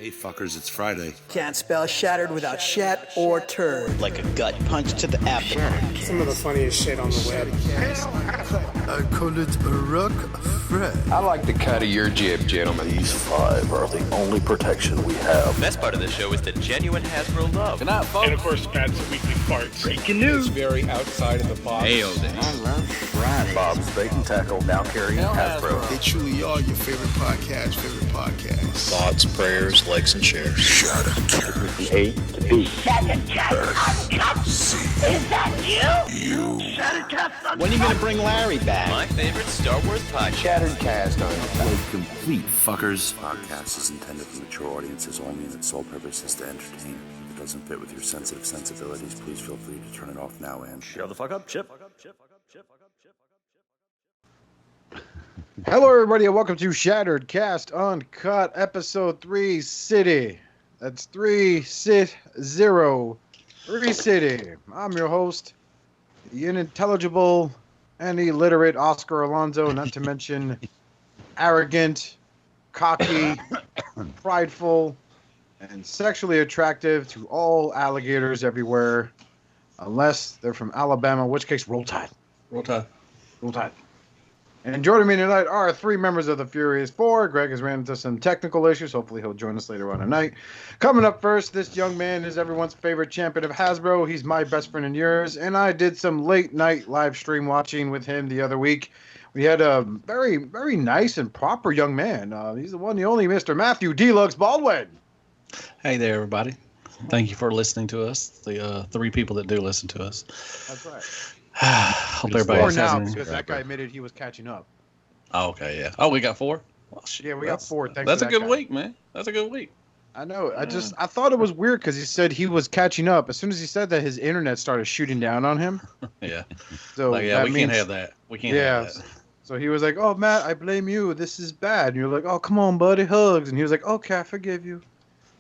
Hey fuckers, it's Friday. Can't spell shattered without shat or turd. Like a gut punch to the abdomen. Some of the funniest shit on the web. I call it a rock friend. I like the cut of your jib, gentlemen. These 5 are the only protection we have. The best part of the show is the genuine Hasbro love. Good night, folks. And of course, Pat's weekly farts. Breaking news. It's very outside of the box. Nailed it. I love Friday. Bob's Bait and Tackle, now carrying Hasbro. They truly are your favorite podcast. Thoughts, prayers, likes, and shares. Shatteredcast. A to B. Shatteredcast Uncut? Is that you? Shatteredcast When are you going to bring Larry back? My favorite Star Wars podcast. Shatteredcast Uncut. Complete fuckers. Podcast is intended for mature audiences only, and its sole purpose is to entertain. If it doesn't fit with your sensitive sensibilities, please feel free to turn it off now and Shut the fuck up, Chip. Hello, everybody, and welcome to Shattered Cast Uncut, Episode 3 City. That's 3-0. 3 City. I'm your host, the unintelligible and illiterate Oscar Alonso, not to mention arrogant, cocky, prideful, and sexually attractive to all alligators everywhere, unless they're from Alabama, in which case, roll tide. Roll Tide. Roll tide. And joining me tonight are 3 members of the Furious 4. Greg has ran into some technical issues. Hopefully he'll join us later on tonight. Coming up first, this young man is everyone's favorite champion of Hasbro. He's my best friend and yours. And I did some late night live stream watching with him the other week. We had a very, very nice and proper young man. He's the one, the only Mr. Matthew Deluxe Baldwin. Hey there, everybody. Thank you for listening to us. The 3 people that do listen to us. That's right. Hope everybody Four has now, an- because that guy admitted he was catching up. Oh, okay, yeah. Oh, we got 4? Well, shit, Yeah, we got 4. Thanks That's to a that good guy. week, man. That's a good week. I know. I thought it was weird because he said he was catching up. As soon as he said that, his internet started shooting down on him. Yeah. So Like, yeah, that we means, can't have that. We can't Yeah. have that. So he was like, "Oh, Matt, I blame you. This is bad." And you're like, "Oh, come on, buddy, hugs." And he was like, "Okay, I forgive you."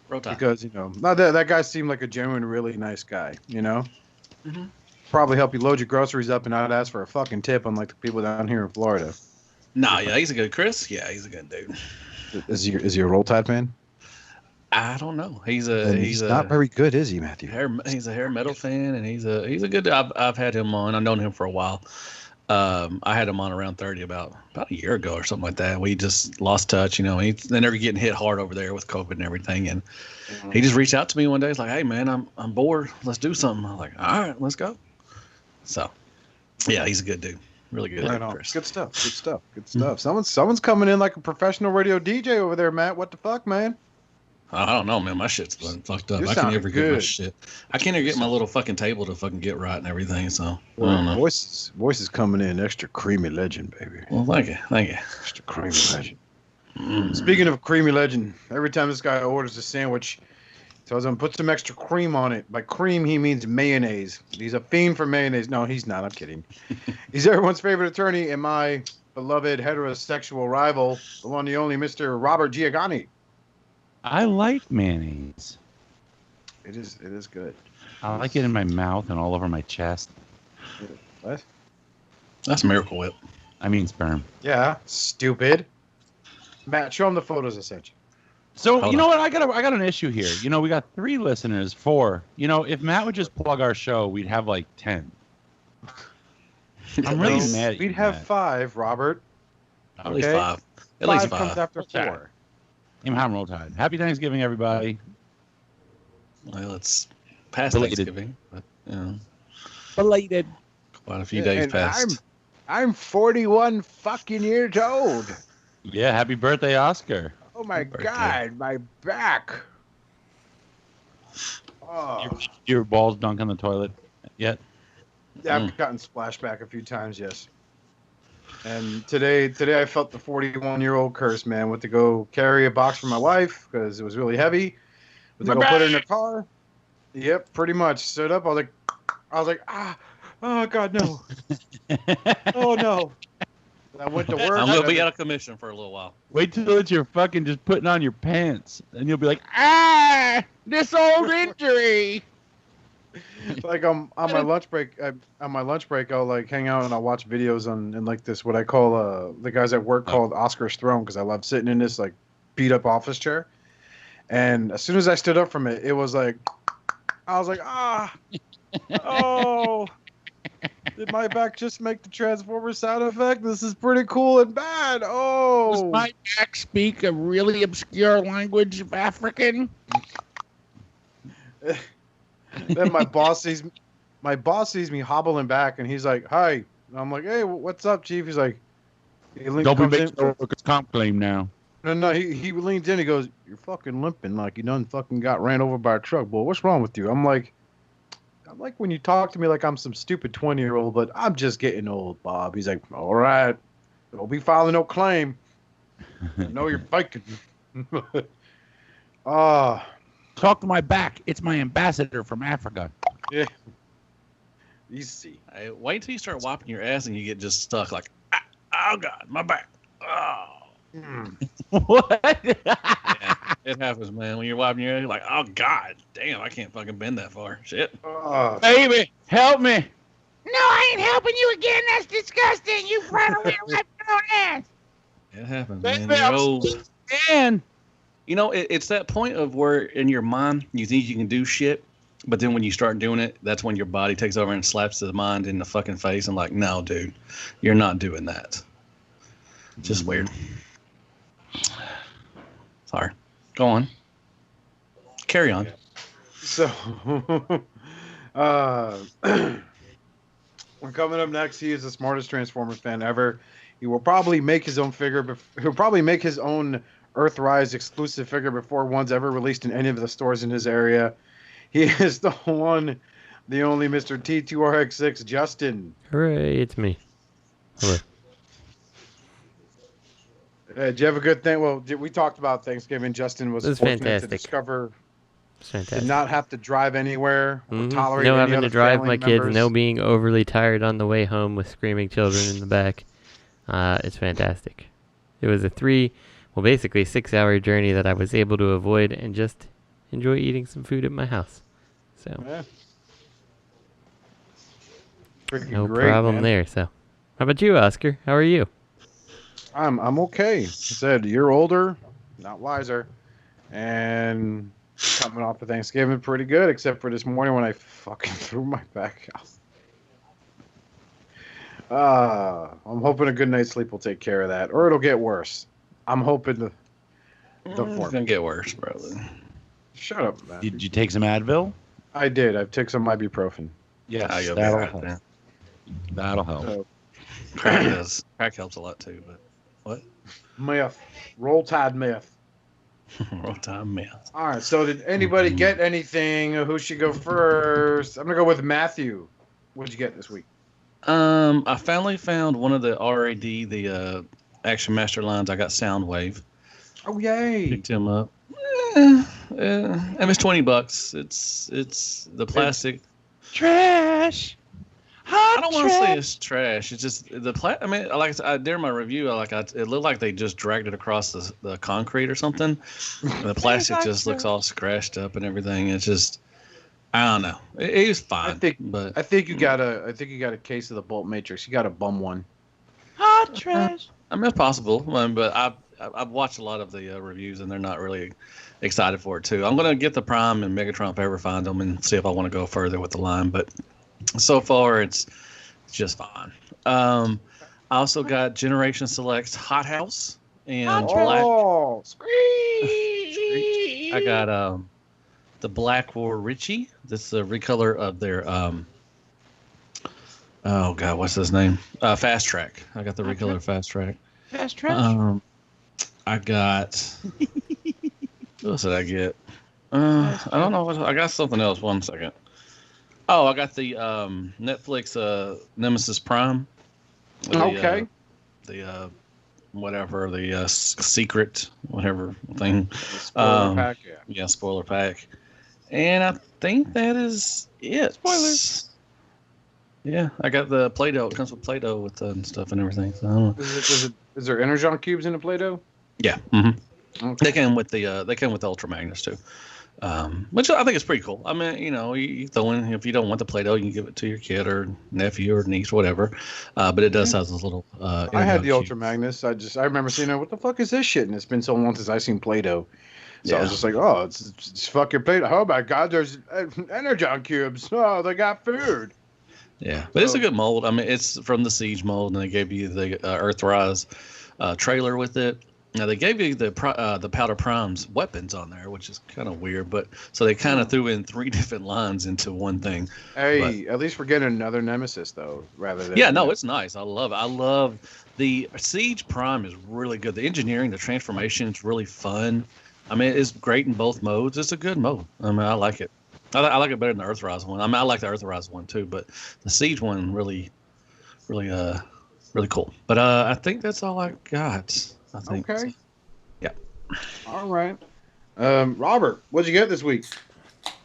Roll Tide. Because that guy seemed like a genuine, really nice guy. Mm-hmm. Probably help you load your groceries up and not ask for a fucking tip, unlike the people down here in Florida. Nah, yeah, he's a good Chris. Yeah, he's a good dude. Is he a Roll Tide fan? I don't know. He's not very good, is he, Matthew? He's a hair metal fan, and he's a good. I've had him on. I've known him for a while. I had him on around 30 about a year ago or something like that. We just lost touch. They're never getting hit hard over there with COVID and everything. And he just reached out to me one day. He's like, "Hey man, I'm bored. Let's do something." I'm like, "All right, let's go." So, yeah, he's a good dude. Really good. Right dude, on. Chris. Good stuff. Good stuff. Good stuff. Someone's coming in like a professional radio DJ over there, Matt. What the fuck, man? I don't know, man. My shit's fucked up. You're I can't ever sounding get my good. shit. I can't even get my little fucking table to fucking get right and everything. So I don't know. Voice is coming in extra creamy legend, baby. Well, thank you. Extra creamy legend. Speaking of creamy legend, every time this guy orders a sandwich, he tells him put some extra cream on it. By cream, he means mayonnaise. He's a fiend for mayonnaise. No, he's not. I'm kidding. He's everyone's favorite attorney and my beloved heterosexual rival, the one, the only Mr. Robert Giagani. I like mayonnaise. It is good. I like it in my mouth and all over my chest. What? That's Miracle Whip. I mean sperm. Yeah, stupid. Matt, show him the photos I sent you. So, Hold you know on. what? I got an issue here. We got 3 listeners, 4. If Matt would just plug our show, we'd have like 10. I'm really mad at you, We'd have Matt. 5, Robert. At least Okay. 5. At least 5. comes after 4. Okay. I'm having roll tide. Happy Thanksgiving, everybody. Well, it's past Belated. Thanksgiving, but Belated. quite a few days And passed. I'm 41 fucking years old. Yeah, happy birthday, Oscar. Oh my Birthday. God, my back. Oh, Your balls dunk on the toilet yet? yeah, I've gotten splashback a few times, yes. And today I felt the 41-year-old curse, man. Went to go carry a box for my wife because it was really heavy. Went to go put it in her car. Yep, pretty much. Stood up. I was like, oh God, no. Oh no. And I went to work. I'm going to be out of commission for a little while. Wait till it's your fucking just putting on your pants, and you'll be like, this old injury. Like on my lunch break, I'll like hang out and I'll watch videos in like this what I call the guys at work called Oscar's Throne because I love sitting in this like beat up office chair. And as soon as I stood up from it, it was like, I was like, oh, did my back just make the Transformer sound effect? This is pretty cool and bad. Oh, does my back speak a really obscure language of African? Then my boss sees me hobbling back, and he's like, "Hi." And I'm like, "Hey, what's up, Chief?" He's like, "Don't be making a workers' comp claim now." No, he leans in. He goes, "You're fucking limping like you done fucking got ran over by a truck, boy. What's wrong with you?" I'm like when you talk to me like I'm some stupid 20-year-old, but I'm just getting old, Bob. He's like, "All right, don't be filing no claim. I know you're biking." Talk to my back. It's my ambassador from Africa. Yeah. Easy. Hey, wait till you start whopping your ass and you get just stuck like, oh God, my back. Oh. What? Yeah, it happens, man. When you're wiping your ass, you're like, oh God, damn, I can't fucking bend that far. Shit. Baby, help me. No, I ain't helping you again. That's disgusting. You ran away and left your own ass. It happens, Baby, man. You're old. Man. You know, it's that point of where in your mind you think you can do shit, but then when you start doing it, that's when your body takes over and slaps the mind in the fucking face and like, no, dude, you're not doing that. Just weird. Sorry. Go on. Carry on. So, coming up next, he is the smartest Transformers fan ever. He will probably make his own figure. He'll probably make his own Earthrise exclusive figure before one's ever released in any of the stores in his area. He is the one, the only Mr. T2RX6, Justin. Hooray, it's me. Hello. Did you have a good thing? Well, we talked about Thanksgiving. Justin was fortunate fantastic. to discover Fantastic. did not have to drive anywhere or tolerate no any having other to drive family my kids, members. no being overly tired on the way home with screaming children in the back. It's fantastic. It was basically a 6-hour journey that I was able to avoid and just enjoy eating some food at my house. So Yeah. no great, problem man. there. So how about you, Oscar? How are you? I'm okay. I said you're older, not wiser, and coming off of Thanksgiving pretty good, except for this morning when I fucking threw my back out. I'm hoping a good night's sleep will take care of that, or it'll get worse. I'm hoping It's gonna get worse, brother. Shut up, man. Did you take some Advil? I did. I've taken some ibuprofen. Yes, I'll be that'll right help. there. That'll help. So, Crack does. Crack helps a lot too, but what? meth. Roll Tide meth. Roll time, man. All right, so did anybody get anything? Who should go first? I'm going to go with Matthew. What'd you get this week? I finally found one of the RAD, the Action Master lines. I got Soundwave. Oh, yay. Picked him up. And it's $20. It's the plastic. Trash. I don't want to say it's trash. It's just the I mean, like during my review, it looked like they just dragged it across the concrete or something. And the plastic just looks all scratched up and everything. It's just, I don't know. It was fine. I think you got a case of the Bolt Matrix. You got a bum one. Hot trash. I mean, it's possible, but I've watched a lot of the reviews and they're not really excited for it too. I'm gonna get the Prime and Megatron if I ever find them and see if I want to go further with the line, but. So far, it's just fine. I also got Generation Select's Hot House and Black. Oh, I got the Black War Richie. This is a recolor of their oh god, what's his name? Fast Track. I got the recolor of Fast Track. Fast Track. I got. What else did I get? I don't know. I got something else. One second. Oh, I got the Netflix Nemesis Prime. Okay. Whatever, the secret, whatever thing. Spoiler pack, yeah. Yeah, spoiler pack. And I think that is it. Spoilers. Yeah, I got the Play-Doh. It comes with Play-Doh with stuff and everything. So I don't know. Is there Energon cubes in the Play-Doh? Yeah. Mm-hmm. Okay. They came with the Ultra Magnets too. Which I think is pretty cool. I mean, you throw in, if you don't want the Play-Doh, you can give it to your kid or nephew or niece, whatever. But it does have this little. I had the Ultra Magnus. I remember seeing it. What the fuck is this shit? And it's been so long since I seen Play-Doh. So I was just like, oh, it's fucking plate. Oh my god, there's Energon cubes. Oh, they got food. Yeah, but it's a good mold. I mean, it's from the Siege mold, and they gave you the Earthrise trailer with it. Now they gave you the Powder Prime's weapons on there, which is kind of weird. But so they kind of threw in 3 different lines into one thing. Hey, at least we're getting another Nemesis though, rather than it's nice. I love it. I love the Siege Prime is really good. The engineering, the transformation, it's really fun. I mean, it's great in both modes. It's a good mode. I mean, I like it. I like it better than the Earthrise one. I mean, I like the Earthrise one too, but the Siege one really cool. But I think that's all I got. I think. Okay. So. Yeah. All right. Robert, what'd you get this week?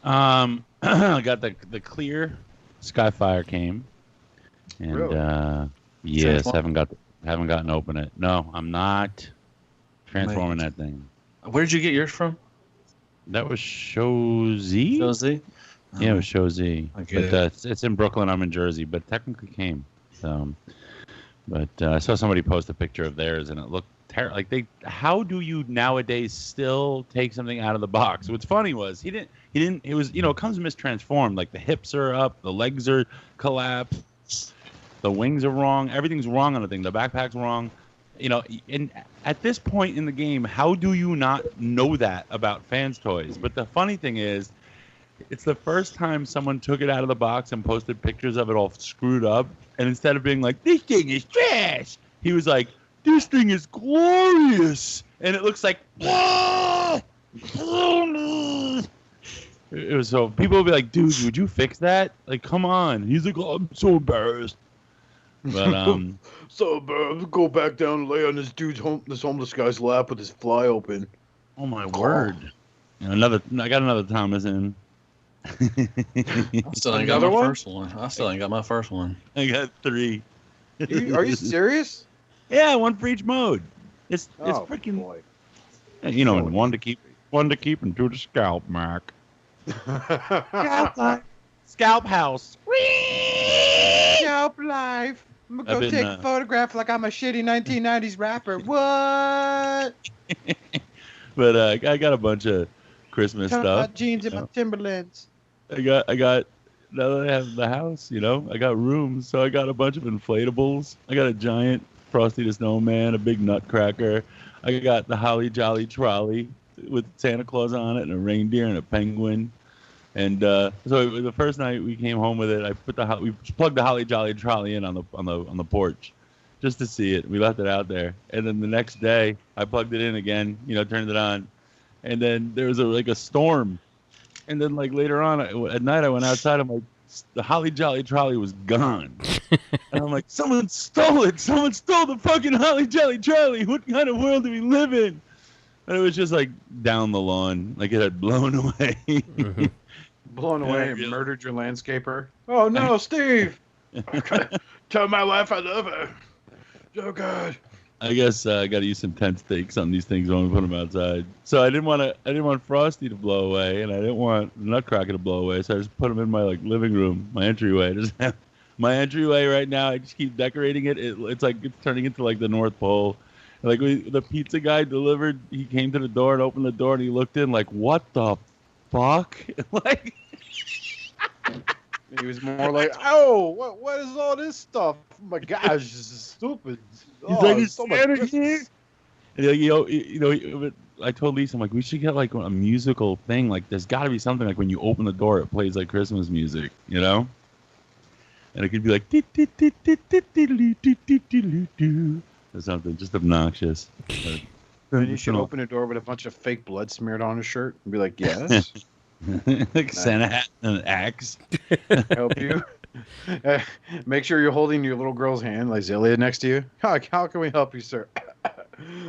I got the clear Skyfire came, and Really? yes, haven't gotten to open it. No, I'm not transforming that thing. Where did you get yours from? That was Show Z. Show Z? Yeah, it was Show Z. I get But it's in Brooklyn. I'm in Jersey, but it technically came. So, but I saw somebody post a picture of theirs, and it looked terrible. Like how do you nowadays still take something out of the box? What's funny was he didn't. It was it comes mistransformed. Like the hips are up, the legs are collapsed, the wings are wrong. Everything's wrong on the thing. The backpack's wrong. And at this point in the game, how do you not know that about fans' toys? But the funny thing is, it's the first time someone took it out of the box and posted pictures of it all screwed up. And instead of being like, this thing is trash, he was like, this thing is glorious. And it looks like, it was so, people would be like, dude, would you fix that? Like, come on. He's like, oh, I'm so embarrassed. But so go back down and lay on this homeless guy's lap with his fly open. Oh my word! I got another Thomas in. I still ain't got my first one. I got 3. Are you serious? Yeah, one for each mode. It's freaking. Boy. One to keep and 2 to scalp, Mark. Scalp house. Scalp life. I'm gonna go take a photograph like I'm a shitty 1990s rapper. What? But I got a bunch of Christmas stuff. My jeans and my Timberlands. I got now that I have the house, I got rooms, so I got a bunch of inflatables. I got a giant Frosty the Snowman, a big Nutcracker. I got the Holly Jolly Trolley with Santa Claus on it and a reindeer and a penguin. And so the first night we came home with it, we plugged the Holly Jolly Trolley in on the porch, just to see it. We left it out there, and then the next day I plugged it in again, turned it on, and then there was a storm, and then later on at night I went outside. I'm like, the Holly Jolly Trolley was gone, and I'm like, someone stole it. Someone stole the fucking Holly Jolly Trolley. What kind of world do we live in? And it was just down the lawn, it had blown away. Mm-hmm. Blown away and murdered your landscaper. Oh no, Steve! Tell my wife I love her. Oh God. I guess I got to use some tent stakes on these things when we put them outside. So I didn't want Frosty to blow away, and I didn't want Nutcracker to blow away. So I just put them in my living room, my entryway. My entryway right now, I just keep decorating it. It's turning into the North Pole. The pizza guy delivered. He came to the door and opened the door, and he looked in what the fuck? He was more like, oh, what is all this stuff? Oh my gosh, this is stupid. He's it's so much here. And I told Lisa, I'm like, we should get a musical thing. There's got to be something when you open the door, it plays Christmas music, And it could be or something, just obnoxious. Then you should open a door with a bunch of fake blood smeared on his shirt and be like, yes. Santa hat and an axe. Help you. Make sure you're holding your little girl's hand, Zillia, next to you. How can we help you, sir?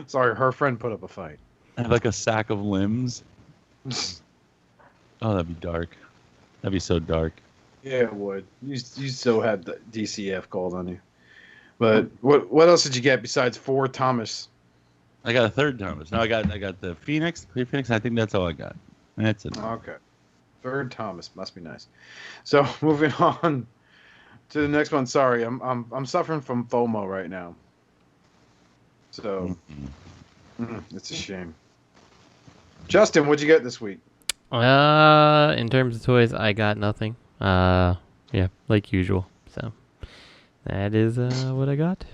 Sorry, her friend put up a fight. I have a sack of limbs. Oh, that'd be dark. That'd be so dark. Yeah, it would. You still had the DCF called on you. But what else did you get besides 4 Thomas? I got a 3rd Thomas. No, I got the Phoenix, Clear Phoenix. I think that's all I got. That's it. Okay. 3rd Thomas must be nice. So moving on to the next one. Sorry, I'm suffering from FOMO right now. So it's a shame. Justin, what'd you get this week? In terms of toys, I got nothing. Yeah, like usual. So that is what I got.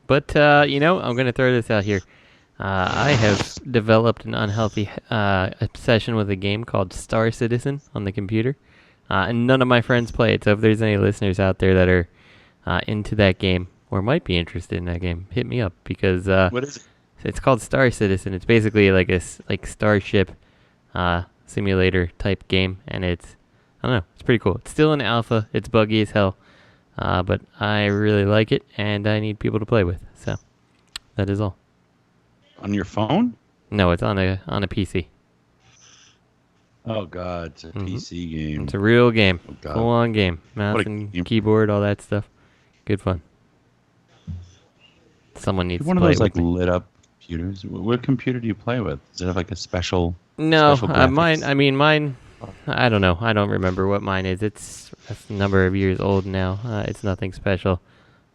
But I'm gonna throw this out here. I have developed an unhealthy obsession with a game called Star Citizen on the computer, and none of my friends play it. So if there's any listeners out there that are into that game or might be interested in that game, hit me up because what is it? It's called Star Citizen. It's basically like a starship simulator type game, and I don't know, it's pretty cool. It's still in alpha. It's buggy as hell, but I really like it, and I need people to play with. So that is all. On your phone? No, it's on a PC. Oh God, it's a PC game. It's a real game, Oh, full on game, mouse and keyboard, all that stuff. Good fun. Someone needs one to of play those like with me. lit up computers. What computer do you play with? Does it have like a special? No, special graphics? mine. I don't know. I don't remember what mine is. It's a number of years old now. It's nothing special.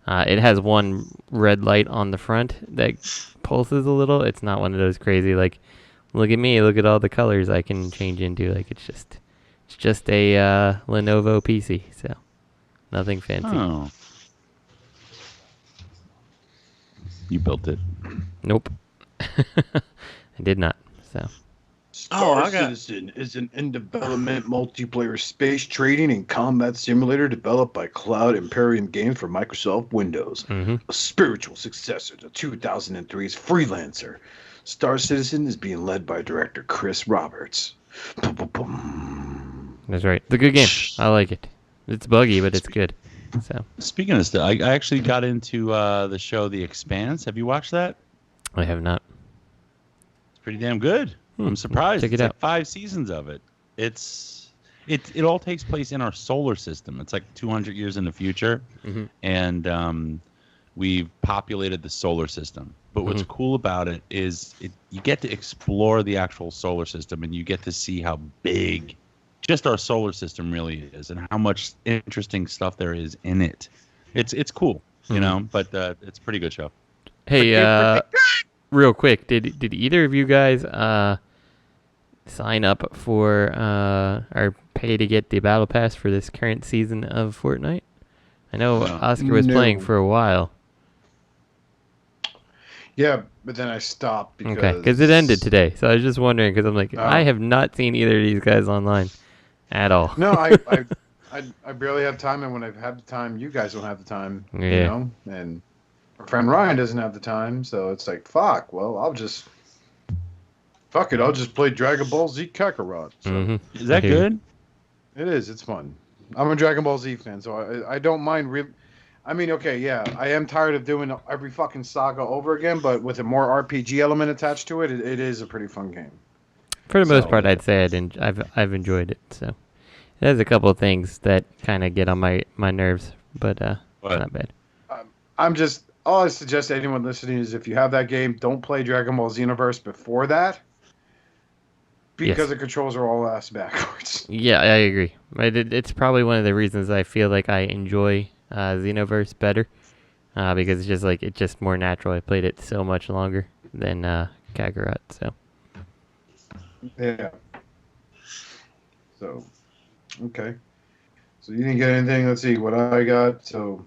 It has one red light on the front that pulses a little. It's not one of those crazy like, look at me, look at all the colors I can change into. Like it's just a Lenovo PC. So nothing fancy. Oh. You built it. Nope. I did not. So. Star Citizen is an in-development multiplayer space trading and combat simulator developed by Cloud Imperium Games for Microsoft Windows. A spiritual successor to 2003's Freelancer. Star Citizen is being led by director Chris Roberts. That's right. It's a good game. I like it. It's buggy, but it's good. So. Speaking of stuff, I actually got into the show The Expanse. Have you watched that? I have not. It's pretty damn good. I'm surprised. Check it It's out. like 5 seasons of it. It all takes place in our solar system. It's like 200 years in the future, and we've populated the solar system. But what's cool about it is you get to explore the actual solar system, and you get to see how big just our solar system really is, and how much interesting stuff there is in it. It's cool, you know. But it's a pretty good show. Hey, real quick, did either of you guys sign up for or pay to get the battle pass for this current season of Fortnite? I know Oscar was playing for a while. Yeah, but then I stopped because... Because it ended today. So I was just wondering, because I'm like, I have not seen either of these guys online at all. No, I barely have time, and when I've had the time, you guys don't have the time, you know? And our friend Ryan doesn't have the time, so it's like, fuck, well, I'll just play Dragon Ball Z Kakarot. So. Is that good? It is, it's fun. I'm a Dragon Ball Z fan, so I don't mind I mean, okay, yeah, I am tired of doing every fucking saga over again, but with a more RPG element attached to it, it is a pretty fun game. For the most part, I'd say I've enjoyed it. So it has a couple of things that kind of get on my nerves, but not bad. All I suggest to anyone listening is if you have that game, don't play Dragon Ball Xenoverse before that, because the controls are all ass backwards. Yeah, I agree. It's probably one of the reasons I feel like I enjoy Xenoverse better, because it's just more natural. I played it so much longer than Kakarot, so. Yeah. So, okay. So you didn't get anything. Let's see what I got. So,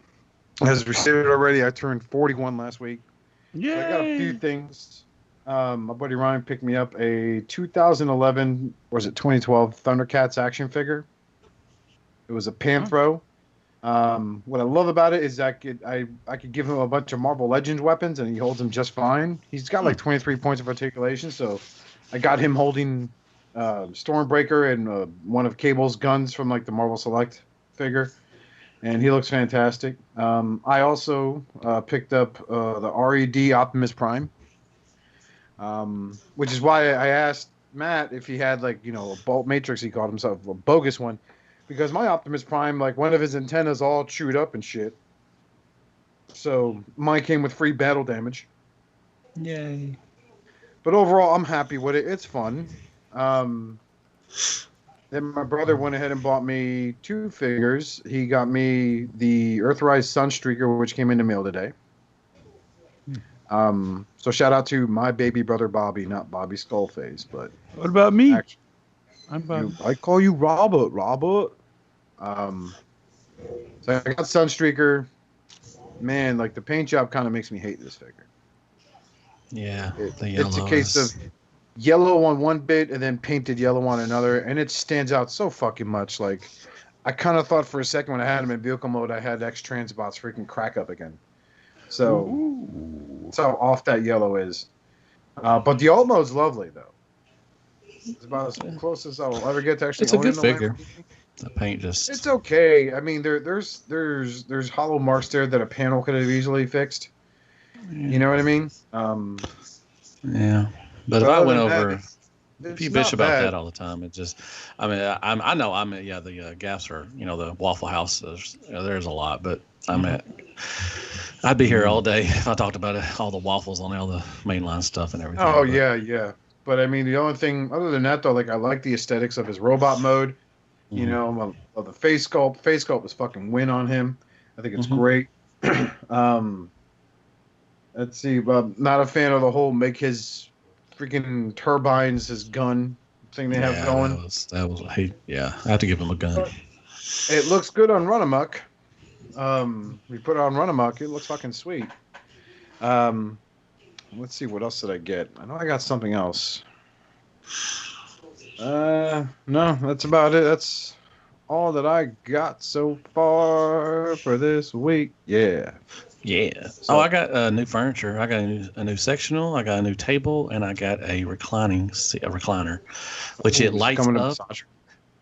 as we stated already, I turned 41 last week. Yeah. So I got a few things. My buddy Ryan picked me up a 2011, or was it 2012, Thundercats action figure. It was a Panthro. What I love about it is I could give him a bunch of Marvel Legends weapons, and he holds them just fine. He's got like 23 points of articulation, so I got him holding Stormbreaker and one of Cable's guns from like the Marvel Select figure, and he looks fantastic. I also picked up the RED Optimus Prime, which is why I asked Matt if he had like a Bolt Matrix. He called himself a bogus one. Because my Optimus Prime, like, one of his antennas all chewed up and shit. So, mine came with free battle damage. Yay. But overall, I'm happy with it. It's fun. Then my brother went ahead and bought me 2 figures. He got me the Earthrise Sunstreaker, which came in the mail today. So shout out to my baby brother Bobby, not Bobby Skullface, but what about me? Actually, I'm Bobby. I call you Robert. So I got Sunstreaker. Man, like the paint job kind of makes me hate this figure. Yeah, it's a case of yellow on one bit and then painted yellow on another, and it stands out so fucking much. Like, I kind of thought for a second when I had him in vehicle mode, I had X Transbots freaking crack up again. So that's how off that yellow is. But the alt mode's lovely though. It's about as close as I'll ever get to actually. It's a good owning the figure. The paint just. It's okay. I mean, there's hollow marks there that a panel could have easily fixed. You know what I mean? Yeah, but if I went over, if you bitch about bad. that all the time, it just. I mean, I know the gaps are the Waffle House. There's a lot, but I'd be here all day if I talked about all the waffles on all the mainline stuff and everything. Oh yeah. But I mean, the only thing other than that though, like I like the aesthetics of his robot mode. You know, of the face sculpt. Face sculpt was fucking win on him. I think it's great. Let's see. Not a fan of the whole make his freaking turbines his gun thing they have going. That was I have to give him a gun. It looks good on Run Amok. We put it on Run Amok. It looks fucking sweet. Let's see. What else did I get? I know I got something else. No, that's about it. That's all that I got so far for this week. Yeah. So, I got new furniture. I got a new sectional. I got a new table, and I got a recliner, which it lights up.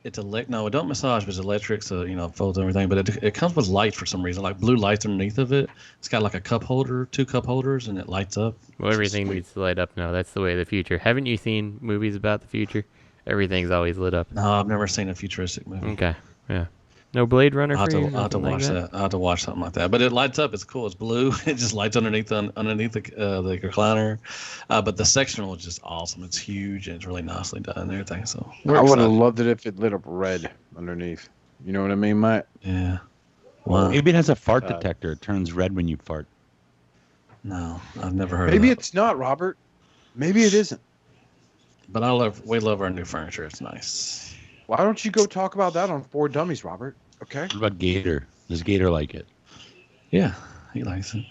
It's no, it don't massage, but it's electric, so folds everything. But it comes with light for some reason, like blue lights underneath of it. It's got like a cup holder, 2 cup holders, and it lights up. Well, everything needs to light up now. That's the way of the future. Haven't you seen movies about the future? Everything's always lit up. No, I've never seen a futuristic movie. Okay, yeah. No Blade Runner for you? I'll have to watch that. I'll have to watch something like that. But it lights up. It's cool. It's blue. It just lights underneath the recliner. But the sectional is just awesome. It's huge and it's really nicely done and everything. So I would have loved it if it lit up red underneath. You know what I mean, Matt? Yeah. Well, maybe it has a fart detector. It turns red when you fart. No, I've never heard. Maybe of that. it's not, Robert. Maybe it isn't. But we love our new furniture. It's nice. Why don't you go talk about that on 4 Dummies, Robert? Okay. What about Gator? Does Gator like it? Yeah, he likes it.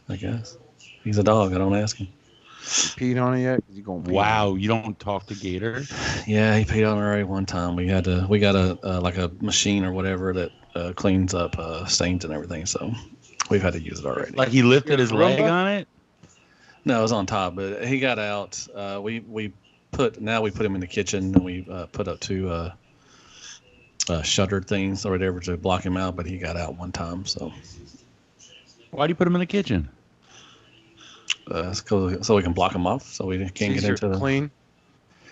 I guess. He's a dog. I don't ask him. You peed on it yet? Wow, you don't talk to Gator? Yeah, he peed on it already one time. We got a like a machine or whatever that cleans up stains and everything. So we've had to use it already. Like he lifted his leg on it? No, it was on top, but he got out. We put him in the kitchen and we put up 2 shuttered things or whatever to block him out, but he got out one time. So why do you put him in the kitchen? So we can block him off, so we can't get into the clean.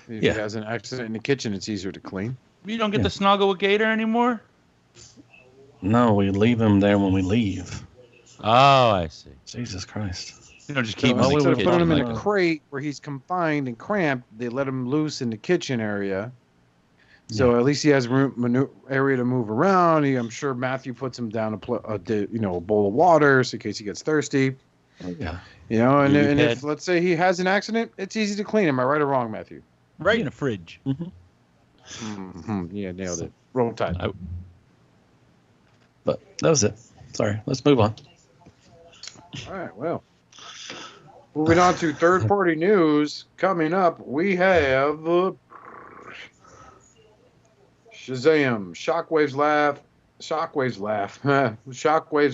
If he has an accident in the kitchen, it's easier to clean. You don't get to snuggle with Gator anymore? No, we leave him there when we leave. Oh, I see. Jesus Christ. You don't just keep him So in the instead of kitchen. putting him in a crate where he's confined and cramped, they let him loose in the kitchen area. So at least he has area to move around. I'm sure Matthew puts him down a bowl of water so in case he gets thirsty. Yeah. And if let's say he has an accident, it's easy to clean. Am I right or wrong, Matthew? Right in a fridge. Yeah, nailed it. Roll Tide. But that was it. Sorry. Let's move on. All right. Well, moving on to third-party news. Coming up, we have Shazam, Shockwave's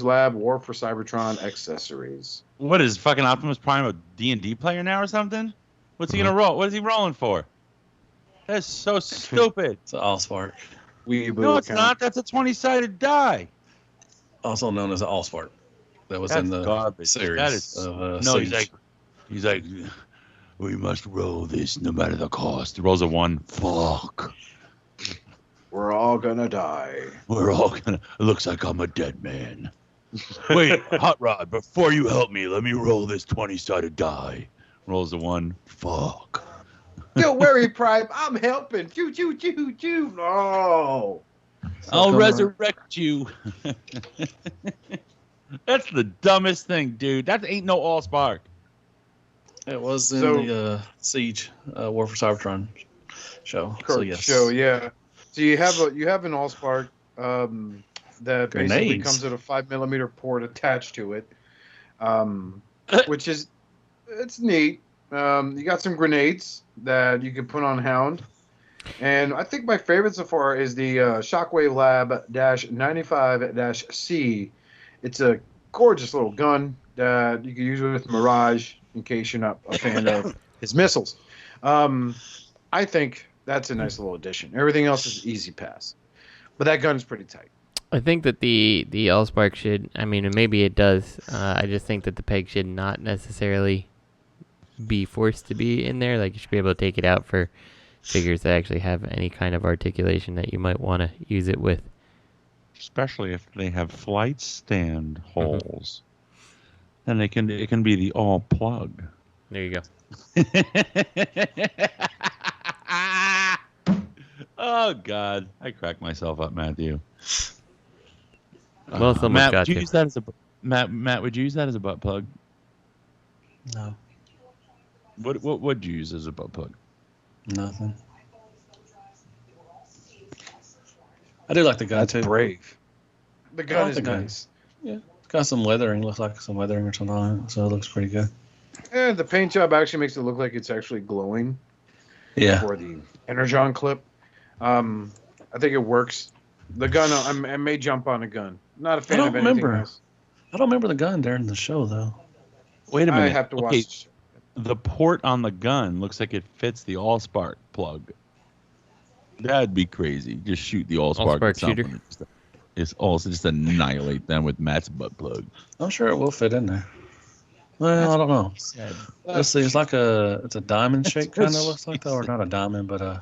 Lab, War for Cybertron accessories. What is fucking Optimus Prime a D&D player now or something? What's he gonna roll? What is he rolling for? That's so stupid. It's an Allspark. No, it's not. That's a 20-sided die. Also known as an Allspark. That was in the garbage. series. That is no. He's like, we must roll this no matter the cost. He rolls a 1. Fuck. We're all gonna die. It looks like I'm a dead man. Wait, Hot Rod, before you help me, let me roll this 20-sided die. Rolls a 1. Fuck. Don't worry, Prime. I'm helping. Choo, choo, choo, choo. No. I'll resurrect you. That's the dumbest thing, dude. That ain't no Allspark. It was in the Siege War for Cybertron show. So yes. Show, yeah. So you have an Allspark that basically comes with a 5mm port attached to it, which is it's neat. You got some grenades that you can put on Hound, and I think my favorite so far is the Shockwave Lab -95-C. It's a gorgeous little gun that you can use with Mirage in case you're not a fan of his missiles. I think that's a nice little addition. Everything else is easy pass, but that gun's pretty tight. I think that the Allspark should, I mean, maybe it does. I just think that the peg should not necessarily be forced to be in there. Like, you should be able to take it out for figures that actually have any kind of articulation that you might want to use it with. Especially if they have flight stand holes. Then it can be the all plug. There you go. Oh God, I cracked myself up, Matthew. Well, someone's Matt, got would you to. use that as a Matt? Would you use that as a butt plug? No. What would you use as a butt plug? Nothing. I do like the gun too. Brave. The gun is gun. nice. Yeah, it's got some weathering. Looks like some weathering or something on it, so it looks pretty good. And the paint job actually makes it look like it's actually glowing. Yeah. For the Energon clip, I think it works. The gun, I may jump on a gun. Not a fan of anything else. I don't remember the gun during the show though. Wait a minute. I have to watch. The port on the gun looks like it fits the Allspark plug. That'd be crazy. Just shoot the Allspark shooter. It's also just annihilate them with Matt's butt plug. I'm sure it will fit in there. Well, I don't know. Let's see. It's like it's a diamond shape kind of looks like, though, or not a diamond, but I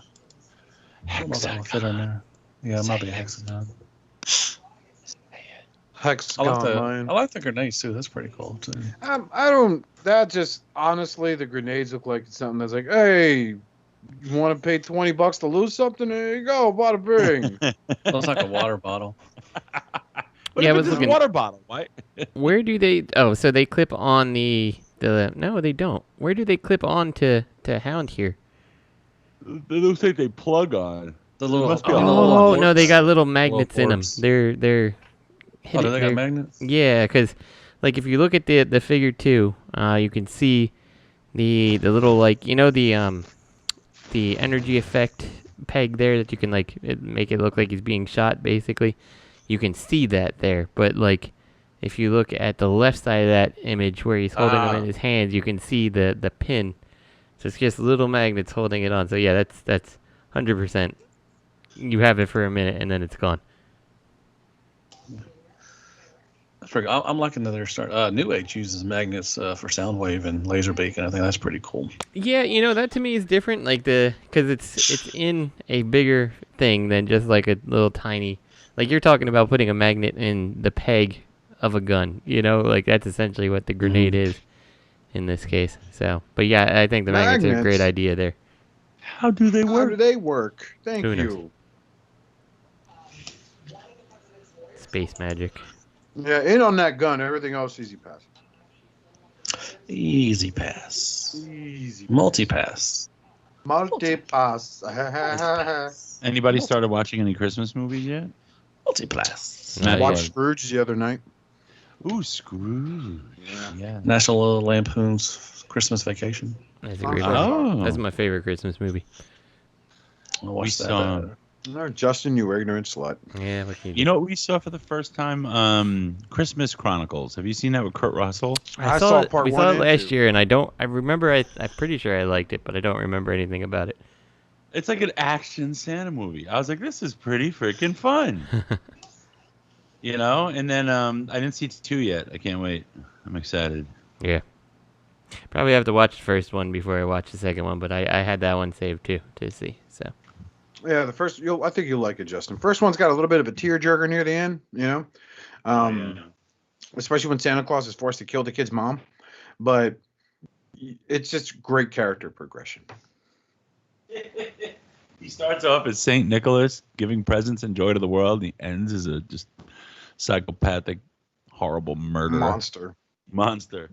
don't know if that will fit in there. Yeah, it might be a hexagon. Hexagon. I like the grenades too. That's pretty cool too. I don't. That just honestly, the grenades look like it's something that's like, hey, you want to pay $20 to lose something? There you go, bada bing. Looks like a water bottle. Yeah, it was a water bottle. What? Where do they? Oh, so they clip on the. No, they don't. Where do they clip on to Hound here? It looks like they plug on. The little. Oh no, they got little magnets in them. They're. Oh, do they got magnets? Yeah, because like if you look at the figure 2, you can see the little the energy effect peg there that you can make it look like he's being shot basically. You can see that there, but like if you look at the left side of that image where he's holding them in his hands, you can see the pin. So it's just little magnets holding it on. So yeah, that's 100%. You have it for a minute and then it's gone. I'm liking that they're New Age uses magnets for Soundwave and Laserbeak, and I think that's pretty cool. Yeah, that to me is different, because it's in a bigger thing than just like a little tiny, like you're talking about putting a magnet in the peg of a gun, like that's essentially what the grenade is in this case. So, but yeah, I think the magnets are a great idea there. How do they work? How do they work? Thank Who knows? you. Space magic. Yeah, in on that gun. Everything else easy pass. Easy pass. Easy. Multi-pass. Multi-pass. Anybody started watching any Christmas movies yet? Multi-pass. I watched Scrooge the other night. Ooh, Scrooge. Yeah. National Lampoon's Christmas Vacation. That's a great movie. That's my favorite Christmas movie. I watched that. No, Justin, you ignorant slut. Yeah, what can you do? You know what we saw for the first time? Christmas Chronicles. Have you seen that with Kurt Russell? I saw it, part we 1 saw it and last 2. year, and I'm pretty sure I liked it, but I don't remember anything about it. It's like an action Santa movie. I was like, this is pretty freaking fun. And then I didn't see 2 yet. I can't wait. I'm excited. Yeah. Probably have to watch the first one before I watch the second one, but I had that one saved too to see. So. Yeah, the first. I think you'll like it, Justin. First one's got a little bit of a tearjerker near the end, especially when Santa Claus is forced to kill the kid's mom. But it's just great character progression. He starts off as Saint Nicholas, giving presents and joy to the world. He ends as a just psychopathic, horrible murderer. Monster.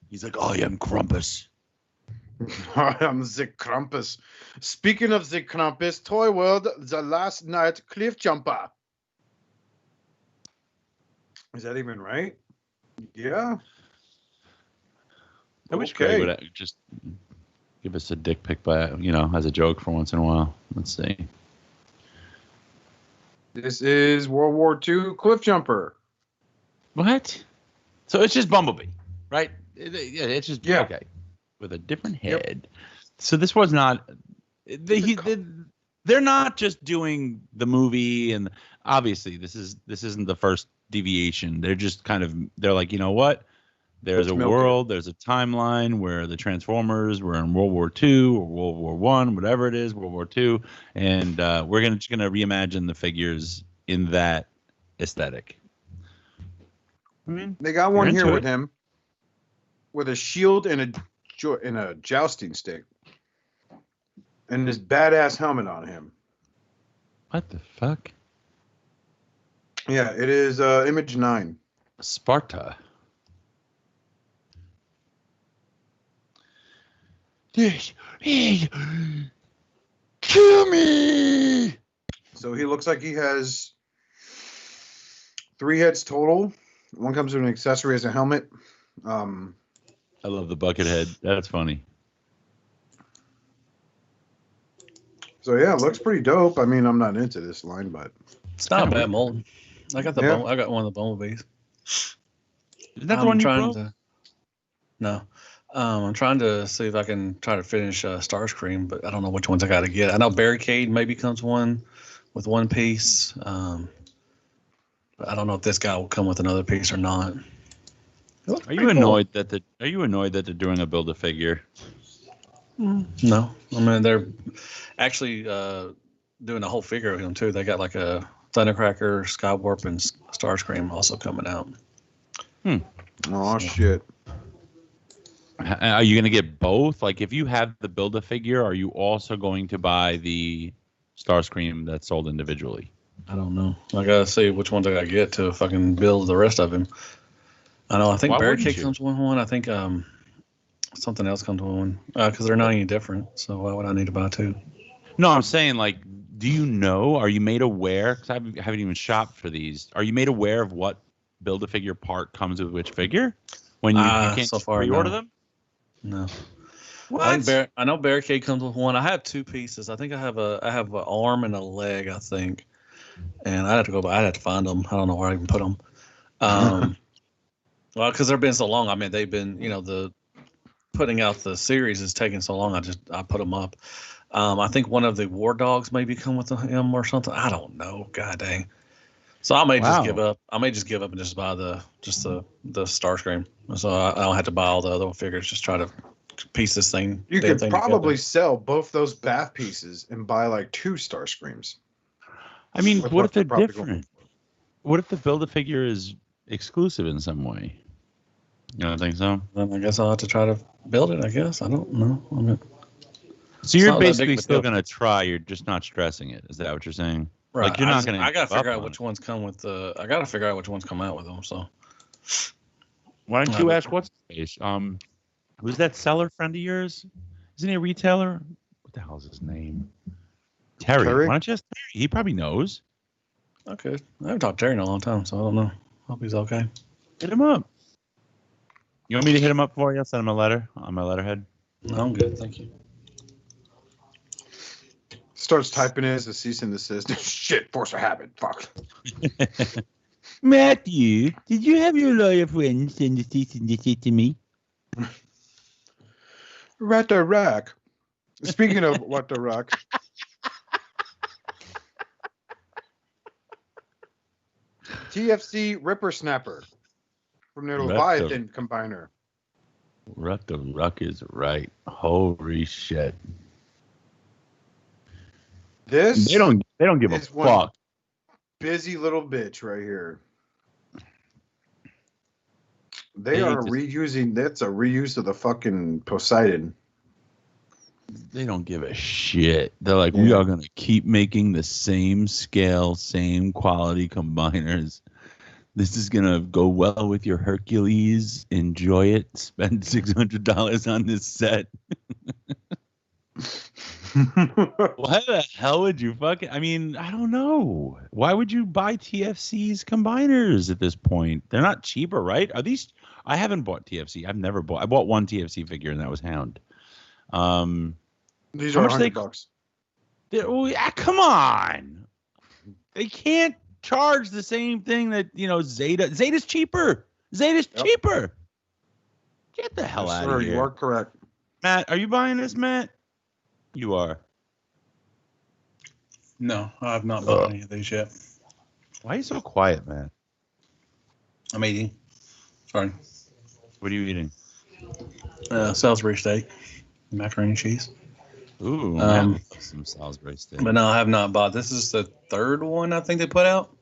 He's like, I am Krampus. I am the Krampus. Speaking of the Krampus, Toy World, the last night Cliffjumper. Is that even right? Yeah. I wish Craig would just give us a dick pic as a joke for once in a while. Let's see. This is World War II Cliffjumper. What? So it's just Bumblebee, right? It's just okay with a different head. Yep. So this was not. They're not just doing the movie, and obviously this isn't the first deviation. They're just they're like, you know what? There's a world, there's a timeline where the Transformers were in World War II or World War I, whatever it is, World War II, and we're just gonna reimagine the figures in that aesthetic. I mean, they got one here with him, with a shield and a jousting stick, and this badass helmet on him. What the fuck? Yeah, it is Image 9. Sparta. Kill me! So he looks like he has 3 heads total. One comes with an accessory as a helmet. I love the bucket head. That's funny. So yeah, it looks pretty dope. I mean, I'm not into this line, but it's not a bad mold. I got I got one of the Bumblebees. Isn't that the one you broke? No. I'm trying to see if I can try to finish Starscream, but I don't know which ones I got to get. I know Barricade maybe comes with one piece. But I don't know if this guy will come with another piece or not. Are you annoyed that they're doing a Build-A-Figure? No. I mean, they're actually doing a whole figure of him too. They got like a Thundercracker, Skywarp, and Starscream also coming out. Oh shit. Are you going to get both? Like, if you have the Build-A-Figure, are you also going to buy the Starscream that's sold individually? I don't know. I got to see which ones I got to get to fucking build the rest of him. I know. I think Barricade comes with one. I think something else comes with one. Because they're not any different. So why would I need to buy 2? No, I'm saying, like, do you know? Are you made aware? Because I haven't even shopped for these. Are you made aware of what Build-A-Figure part comes with which figure? When you can't so far, pre-order them? No. What? I know Barricade comes with one. I have 2 pieces. I think I have an arm and a leg, I think. And I'd have to find them. I don't know where I can put them. Well, because they've been so long. I mean, they've been, the putting out the series is taking so long. I put them up. I think one of the War Dogs maybe come with him or something. I don't know. God dang. So I may just give up. I may just give up and just buy the Starscream. So I don't have to buy all the other figures. Just try to piece this thing. You could probably sell both those bath pieces and buy like 2 Starscreams. I mean, what if they're different? What if the Build-A-Figure is exclusive in some way? You don't think so? Then I guess I'll have to try to build it. I guess I don't know. So you're basically still going to try. You're just not stressing it. Is that what you're saying? Right. Like you're not going to. I got to figure out which ones come with the. I got to figure out which ones come out with them. So why don't you ask what's his face? Who's that seller friend of yours? Isn't he a retailer? What the hell is his name? Terry. Why don't you ask Terry? He probably knows. Okay. I haven't talked to Terry in a long time, so I don't know. Hope he's okay. Hit him up. You want me to hit him up for you? Send him a letter on my letterhead? No, I'm good. Thank you. Starts typing as a cease and desist. Shit, force of habit. Fuck. Matthew, did you have your lawyer friend send a cease and desist to me? What the rock. Speaking of what the rock. TFC Rippersnapper from their Leviathan combiner. What the ruck is right. Holy shit. This they don't give a fuck. Busy little bitch right here. They are reusing. That's a reuse of the fucking Poseidon. They don't give a shit. They're like, we are gonna keep making the same scale, same quality combiners This is gonna go well with your Hercules. Enjoy it. Spend $600 on this set. Why the hell would you fucking? I mean, I don't know. Why would you buy TFC's combiners at this point? They're not cheaper, right? Are these? I haven't bought TFC. I've never bought. I bought one TFC figure, and that was Hound. These are $100. Oh, yeah, come on. They can't charge the same thing that Zeta. Zeta's cheaper. Zeta's cheaper. Get the hell out of here. You are correct. Matt, are you buying this, Matt? You are. No, I've not bought any of these yet. Why are you so quiet, man? I'm eating. Sorry. What are you eating? Salisbury steak, macaroni and cheese. Ooh, some Salisbury steak. But no, I have not bought. This is the third one I think they put out.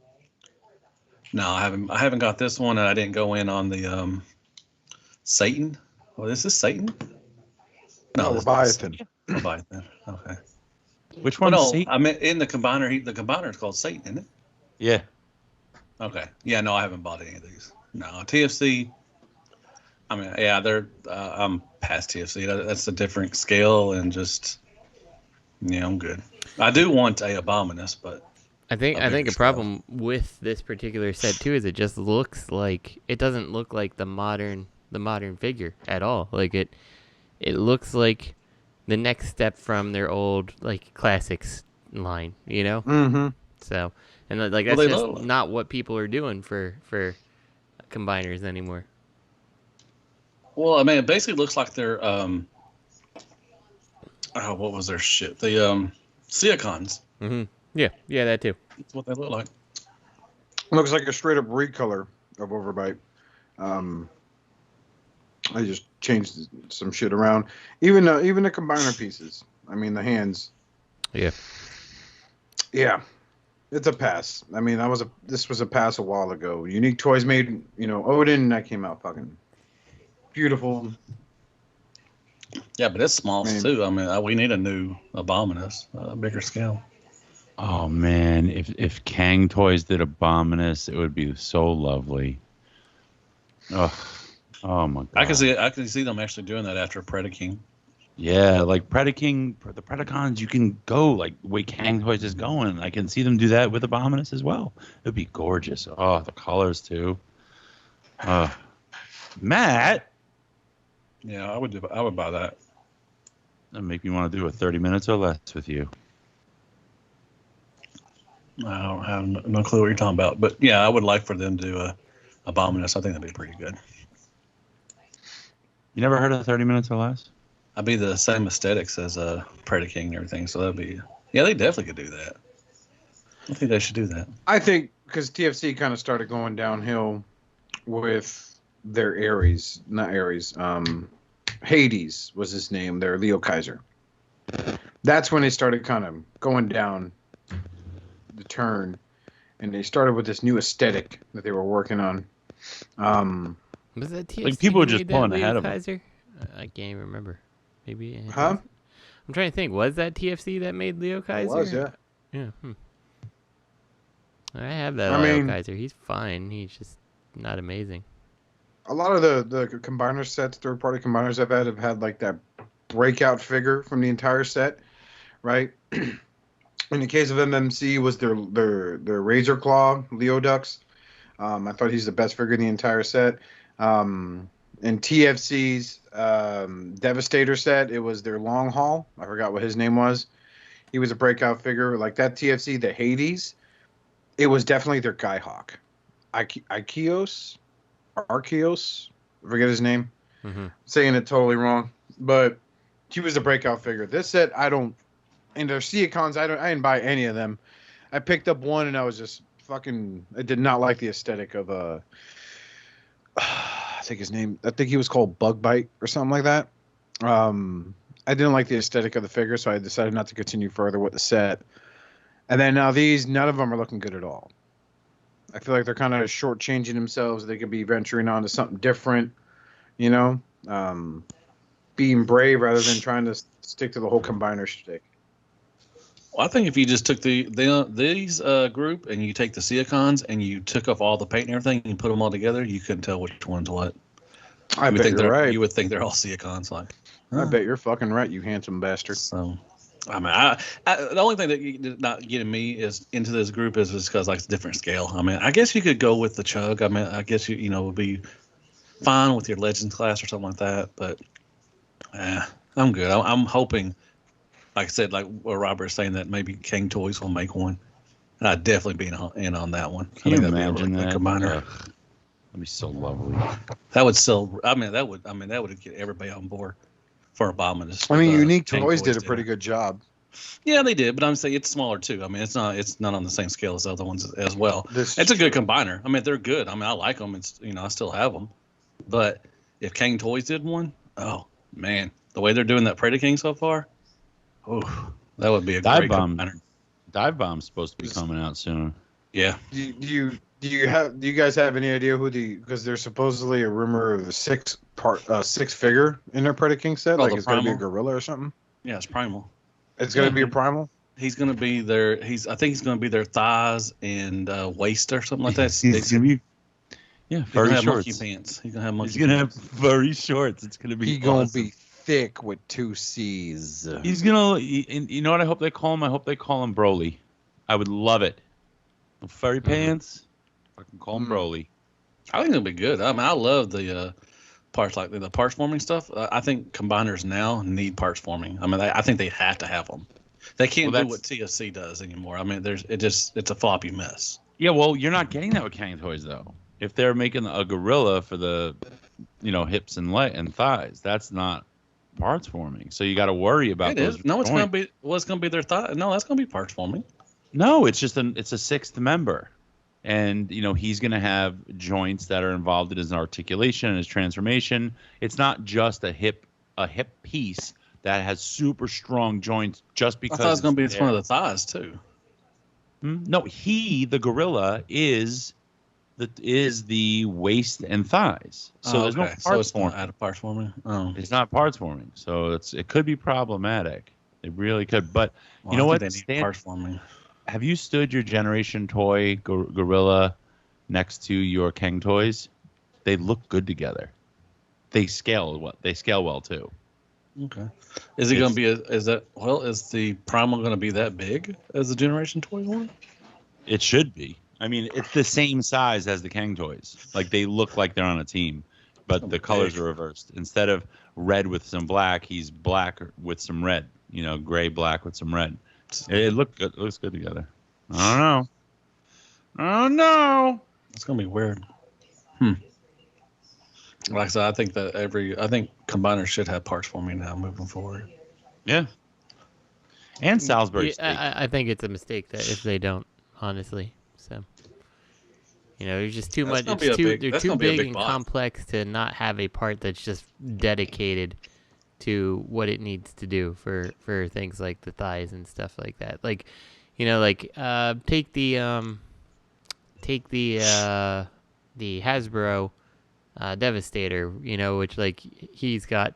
No, I haven't got this one, and I didn't go in on the Satan. Oh, this is Satan. No, Leviathan. Leviathan. Okay. Which one? Well, no, I mean in the combiner. The combiner is called Satan, isn't it? Yeah. Okay. Yeah. No, I haven't bought any of these. No, TFC. I mean, yeah, they're. I'm past TFC. That's a different scale, and just. Yeah, I'm good. I do want a Abominus, but. I think a problem with this particular set too is it just looks like it doesn't look like the modern figure at all. Like it looks like the next step from their old like classics line, you know? Mm-hmm. So, and like that's just not what people are doing for combiners anymore. Well, I mean, it basically looks like they're what was their shit? The Seacons. Mm-hmm. Yeah, that too. That's what they look like. Looks like a straight up recolor of Overbite. I just changed some shit around. Even the combiner pieces. I mean, the hands. Yeah. Yeah. It's a pass. I mean, this was a pass a while ago. Unique Toys made, Odin, and that came out fucking beautiful. Yeah, but it's small too. I mean, we need a new Abominus, a bigger scale. Oh man, if Kang Toys did Abominus, it would be so lovely. Oh my god! I can see them actually doing that after Predaking. Yeah, like Predaking, the Predacons, you can go like the way Kang Toys is going. I can see them do that with Abominus as well. It would be gorgeous. Oh, the colors too. Matt. Yeah, I would buy that. That'd make me want to do a 30 minutes or less with you. I don't have no clue what you're talking about, but yeah, I would like for them to do a Abominus. I think that'd be pretty good. You never heard of 30 minutes or less? I'd be the same aesthetics as Predaking and everything, so that'd be they definitely could do that. I think they should do that. I think because TFC kind of started going downhill with their Hades was his name. Their Leo Kaiser. That's when they started kind of going down the turn, and they started with this new aesthetic that they were working on. Was that TFC? Like people were just pulling ahead of them. I can't even remember. Maybe. Huh? I'm trying to think. Was that TFC that made Leo Kaiser? It was, yeah. Yeah. I have that Leo Kaiser. He's fine. He's just not amazing. A lot of the combiner sets, third-party combiners I've had like that breakout figure from the entire set, right? In the case of MMC, was their Razor Claw Leodux. I thought he's the best figure in the entire set. In TFC's Devastator set, it was their Long Haul. I forgot what his name was. He was a breakout figure. Like that TFC, the Hades, it was definitely their Skyhawk. Arceus, I forget his name. Mm-hmm. Saying it totally wrong, but he was a breakout figure. This set, and their Seacons, I didn't buy any of them. I picked up one, and I was just fucking. I did not like the aesthetic of I think he was called Bug Bite or something like that. I didn't like the aesthetic of the figure, so I decided not to continue further with the set. And then now none of them are looking good at all. I feel like they're kind of shortchanging themselves. They could be venturing on to something different, being brave rather than trying to stick to the whole combiner shtick. Well, I think if you just took these group and you take the Seacons and you took off all the paint and everything and put them all together, you couldn't tell which one's what. I bet you're right. You would think they're all Seacons. Like, I bet you're fucking right, you handsome bastard. So, I mean, the only thing that not getting me is into this group is just because like it's a different scale. I mean, I guess you could go with the Chug. I mean, I guess you would be fine with your Legends class or something like that. But I'm good. I'm hoping, like I said, like what Robert is saying, that maybe King Toys will make one, and I'd definitely be in on that one. Can you that'd imagine be a that? combiner. That'd be so lovely. That would sell. I mean, that would get everybody on board for Abominus. I mean, Unique Toys did a pretty good job. Yeah, they did, but I'm saying it's smaller too. I mean, it's not on the same scale as the other ones as well. It's a good combiner. I mean, they're good. I mean, I like them. It's I still have them. But if King Toys did one, oh man, the way they're doing that Predator King so far, oh, that would be a great combiner. Dive Bomb's supposed to be coming out soon. Yeah. Do you guys have any idea who because there's supposedly a rumor of a six figure in their Predator King set? Like it's going to be a gorilla or something? Yeah, it's Primal. It's going to be a Primal? He's going to be I think he's going to be their thighs and waist or something like that. He's going to be, furry have shorts. monkey pants. He's going to have monkey He's going to have furry shorts. It's going to be He's going to be thick with 2 C's. He's going to, you know what I hope they call him? I hope they call him Broly. I would love it. Furry pants. I can call him Broly. I think it'll be good. I mean, I love the parts, like the parts forming stuff. I think combiners now need parts forming. I mean, I think they have to have them. They can't do what TFC does anymore. I mean, it's a floppy mess. Yeah, well, you're not getting that with King Toys though. If they're making a gorilla for the, hips and thighs, that's not parts forming. So you got to worry about those. No, it's going to be. What's going to be their thigh? No, that's going to be parts forming. No, it's just it's a sixth member. And, he's going to have joints that are involved in his articulation and his transformation. It's not just a hip piece that has super strong joints just because. I thought it was going to be one of the thighs, too. No, the gorilla, is the waist and thighs. So there's no parts forming. Out of parts forming? Oh. It's not parts forming. So it could be problematic. It really could. But you know what? They need parts forming. Have you stood your Generation Toy gorilla next to your King Toys? They look good together. They scale well too. Okay. Is it going to be is the Primal going to be that big as the Generation Toy one? It should be. I mean, it's the same size as the King Toys. Like they look like they're on a team, but the colors are reversed. Instead of red with some black, he's black with some red. Gray black with some red. It looks good. It looks good together. I don't know. Oh no! It's gonna be weird. Like I said, I think combiners should have parts forming now moving forward. Yeah. And Salisbury steak. I think it's a mistake that if they don't, honestly. So, there's just too much. They're too big and complex to not have a part that's just dedicated to what it needs to do for things like the thighs and stuff like that. Like, take the Hasbro Devastator, which he's got,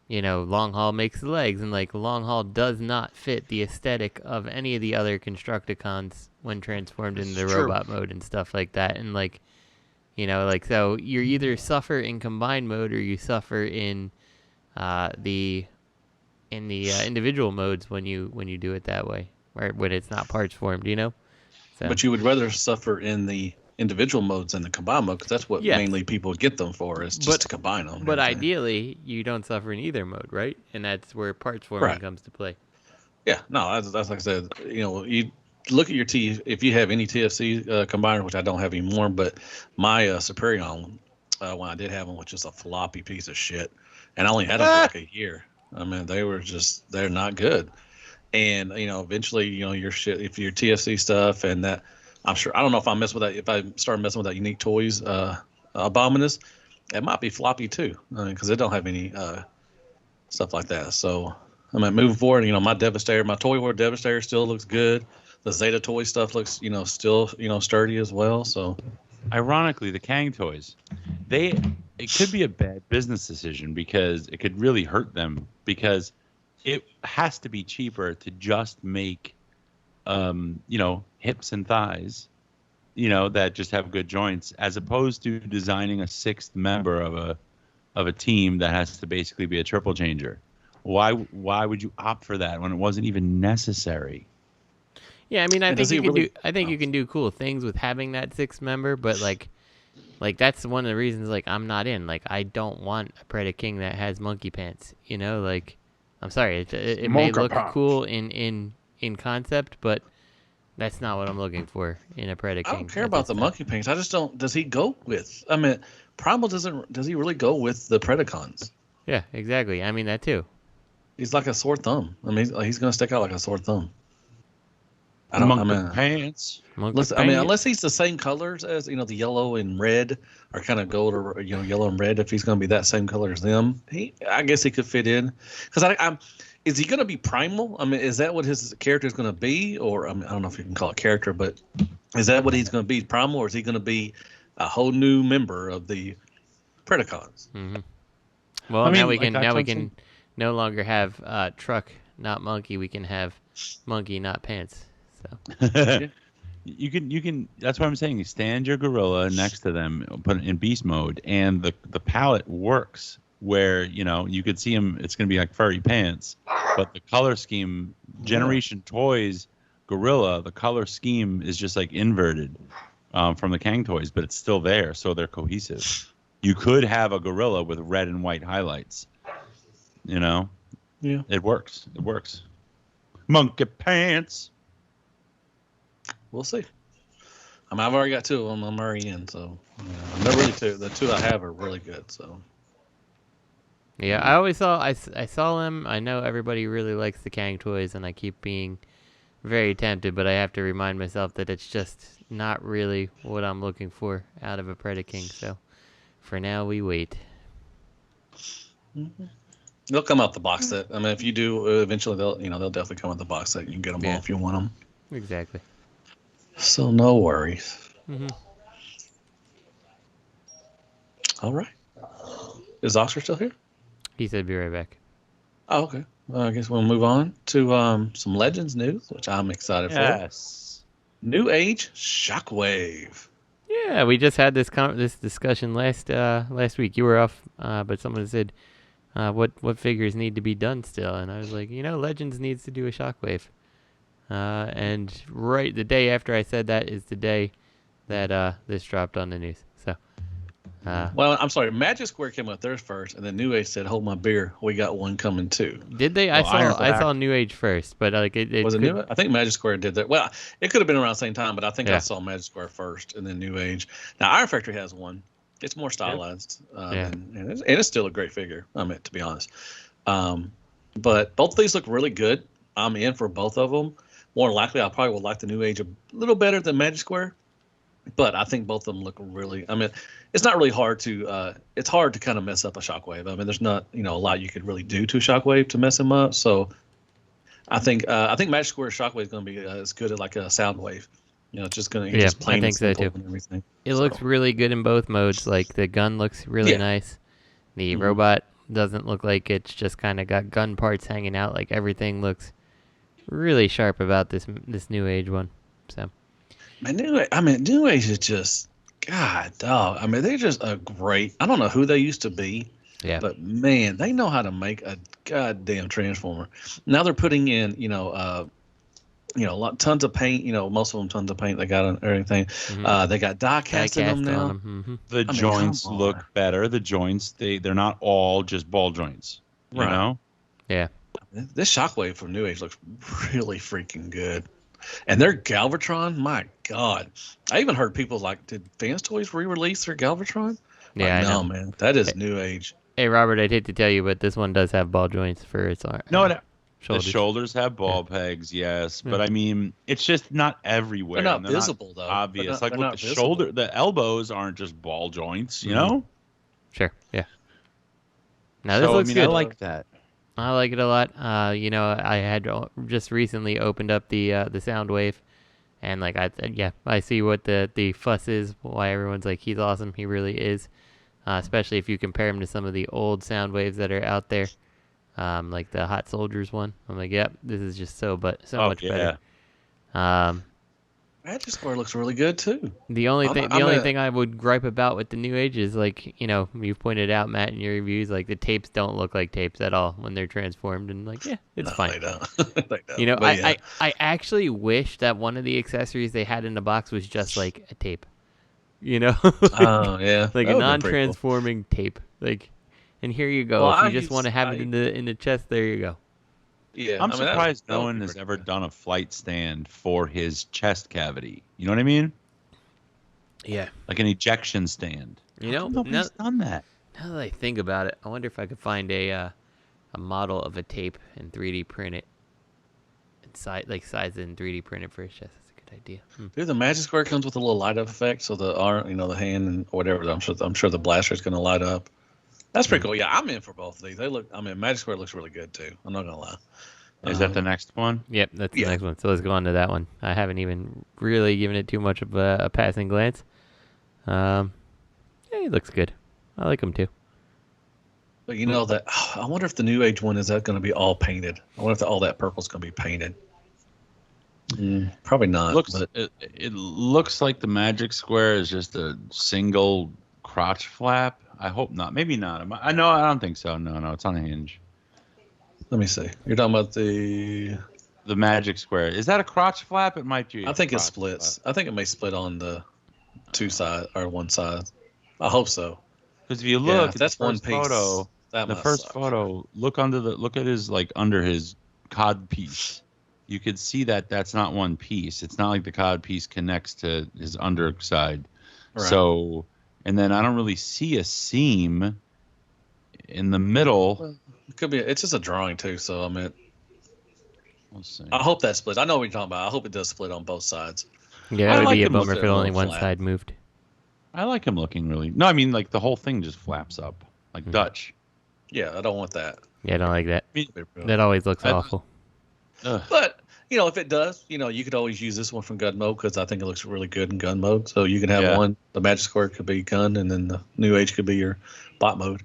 long haul makes the legs, and long haul does not fit the aesthetic of any of the other Constructicons when transformed into robot mode and stuff like that. And so you're either suffer in combined mode or you suffer in the individual modes when you do it that way, right? When it's not parts formed, So. But you would rather suffer in the individual modes than the combined mode, because that's what mainly people get them for, is just to combine them. But ideally, you don't suffer in either mode, right? And that's where parts forming comes to play. Yeah, no, that's like I said. You look at your if you have any TFC combiner, which I don't have anymore, but my Superion, when I did have them, which is a floppy piece of shit. And I only had them for like a year. I mean, they're not good. And, eventually, your shit, if your TFC stuff and that, I'm sure, I don't know if I start messing with that Unique Toys Abominus, it might be floppy too. I mean, because they don't have any stuff like that. So, I mean, moving forward, my Devastator, my Toy War Devastator still looks good. The Zeta Toy stuff looks, still, sturdy as well. So, ironically, the King Toys, it could be a bad business decision because it could really hurt them, because it has to be cheaper to just make hips and thighs, that just have good joints, as opposed to designing a sixth member of a team that has to basically be a triple changer. Why would you opt for that when it wasn't even necessary? Yeah, I mean, I think you can do cool things with having that sixth member, but like that's one of the reasons like I'm not in. Like, I don't want a Predaking that has monkey pants. Like, I'm sorry, it may look cool in concept, but that's not what I'm looking for in a Predaking. I don't care about the monkey pants. I just don't. Does he go with? I mean, Primal doesn't. Does he really go with the Predacons? Yeah, exactly. I mean that too. He's like a sore thumb. I mean, he's going to stick out like a sore thumb. Pants. Unless he's the same colors as the yellow and red, or kind of gold, or yellow and red. If he's going to be that same color as them, I guess he could fit in. Because is he going to be primal? I mean, is that what his character is going to be? Or I don't know if you can call it character, but is that what he's going to be, primal, or is he going to be a whole new member of the Predacons? Mm-hmm. Well, now we can no longer have truck, not monkey. We can have monkey, not pants. So you can. That's what I'm saying. You stand your gorilla next to them, put it in beast mode, and the palette works. Where you could see him. It's going to be like furry pants, but the color scheme, Generation Toys gorilla, the color scheme is just like inverted from the Kang toys, but it's still there, so they're cohesive. You could have a gorilla with red and white highlights. Yeah, it works. It works. Monkey pants. We'll see. I've already got two of them. I'm already in, so they're really two. The two I have are really good. So. Yeah, I saw them. I know everybody really likes the Kang toys, and I keep being very tempted, but I have to remind myself that it's just not really what I'm looking for out of a Predaking. So, for now, we wait. Mm-hmm. They'll come out the box set. I mean, if you do, eventually they'll definitely come out the box set. You can get them all if you want them. Exactly. So no worries. Mm-hmm. All right. Is Oscar still here? He said be right back. Oh, okay. Well, I guess we'll move on to some Legends news, which I'm excited for. Yes. New Age Shockwave. Yeah, we just had this discussion last week. You were off, but someone said, what figures need to be done still? And I was like, Legends needs to do a Shockwave. And right the day after I said that is the day that this dropped on the news. So, well, I'm sorry, Magic Square came up theirs first, and then New Age said, "Hold my beer, we got one coming too." Did they? I saw New Age first, but like it was it New Age? I think Magic Square did that. Well, it could have been around the same time, but I think I saw Magic Square first, and then New Age. Now Iron Factory has one. It's more stylized, and it's still a great figure. I mean, to be honest, but both of these look really good. I'm in for both of them. More than likely, I probably would like the New Age a little better than Magic Square, but I think both of them look really. I mean, it's not really hard to. It's hard to kind of mess up a Shockwave. I mean, there's not a lot you could really do to a Shockwave to mess him up. So, I think Magic Square Shockwave is going to be as good as like a Soundwave. It's just going to just plain I think so too. And everything. It looks really good in both modes. Like the gun looks really nice. The robot doesn't look like it's just kind of got gun parts hanging out. Like everything looks really sharp about this New Age one. So, New Age is just God, dog. I mean, they're just a great. I don't know who they used to be. Yeah. But man, they know how to make a goddamn transformer. Now they're putting in, tons of paint. Most of them tons of paint. They got on everything. Mm-hmm. They got die cast in them now. Mm-hmm. The joints look better. The joints they're not all just ball joints. You know? Yeah. This Shockwave from New Age looks really freaking good. And their Galvatron, my God. I even heard people like, did Fans Toys re-release their Galvatron? Yeah, I know. Man. That is New Age. Hey, Robert, I'd hate to tell you, but this one does have ball joints for its arm. No, shoulders. The shoulders have ball pegs, yes. But I mean, it's just not everywhere. They're not visible, though. Obvious. The elbows aren't just ball joints, you know? Sure, yeah. Now, this looks good. I like that. I like it a lot. I had just recently opened up the Soundwave, and I see what the fuss is. Why everyone's like, he's awesome. He really is. Especially if you compare him to some of the old Soundwaves that are out there, like the Hot Soldiers one. I'm like, yep, this is just so much better. Magic Square looks really good too. The only thing I would gripe about with the New Age is, like, you know, you've pointed out, Matt, in your reviews, like the tapes don't look like tapes at all when they're transformed, and like, yeah, it's fine. They don't. They don't. You know, But I actually wish that one of the accessories they had in the box was just like a tape. You know? Oh yeah, like that a would've been pretty non-transforming tape. Like, and here you go. Well, if you just want to have it in the chest, there you go. Yeah, I'm surprised no one has ever done a flight stand for his chest cavity. You know what I mean? Yeah. Like an ejection stand. You know, nobody's done that. Now that I think about it, I wonder if I could find a model of a tape and 3D print it, and size it in 3D print it for his chest. That's a good idea. Dude, the Magic Square comes with a little light up effect, so the arm, you know, the hand and whatever. I'm sure the blaster is going to light up. That's pretty cool. Yeah, I'm in for both of these. They look. I mean, Magic Square looks really good too. I'm not gonna lie. Is that the next one? Yep, that's the next one. So let's go on to that one. I haven't even really given it too much of a passing glance. Yeah, he looks good. I like him too. But you know that I wonder if the New Age one is that going to be all painted. I wonder if all that purple's going to be painted. Probably not. It looks like the Magic Square is just a single crotch flap. I hope not. Maybe not. I don't think so. No, it's on a hinge. Let me see. You're talking about the Magic Square. Is that a crotch flap? It might be. I think it splits. I think it may split on the two side or one side. I hope so. Because if you look, if that's one piece. Photo, the first photo. Look at his under his cod piece. You could see that that's not one piece. It's not like the cod piece connects to his underside. Right. So, and then I don't really see a seam in the middle. Well, it could be. It's just a drawing too. So I mean, we'll see. I hope that splits. I know what you're talking about. I hope it does split on both sides. Yeah, it would be a bummer if only one side moved. I like him looking really. No, I mean like the whole thing just flaps up like Dutch. Yeah, I don't want that. Yeah, I don't like that. That always looks awful. But you know, if it does, you know, you could always use this one from gun mode because I think it looks really good in gun mode. So you can have one. The Magic Square could be gun, and then the New Age could be your bot mode.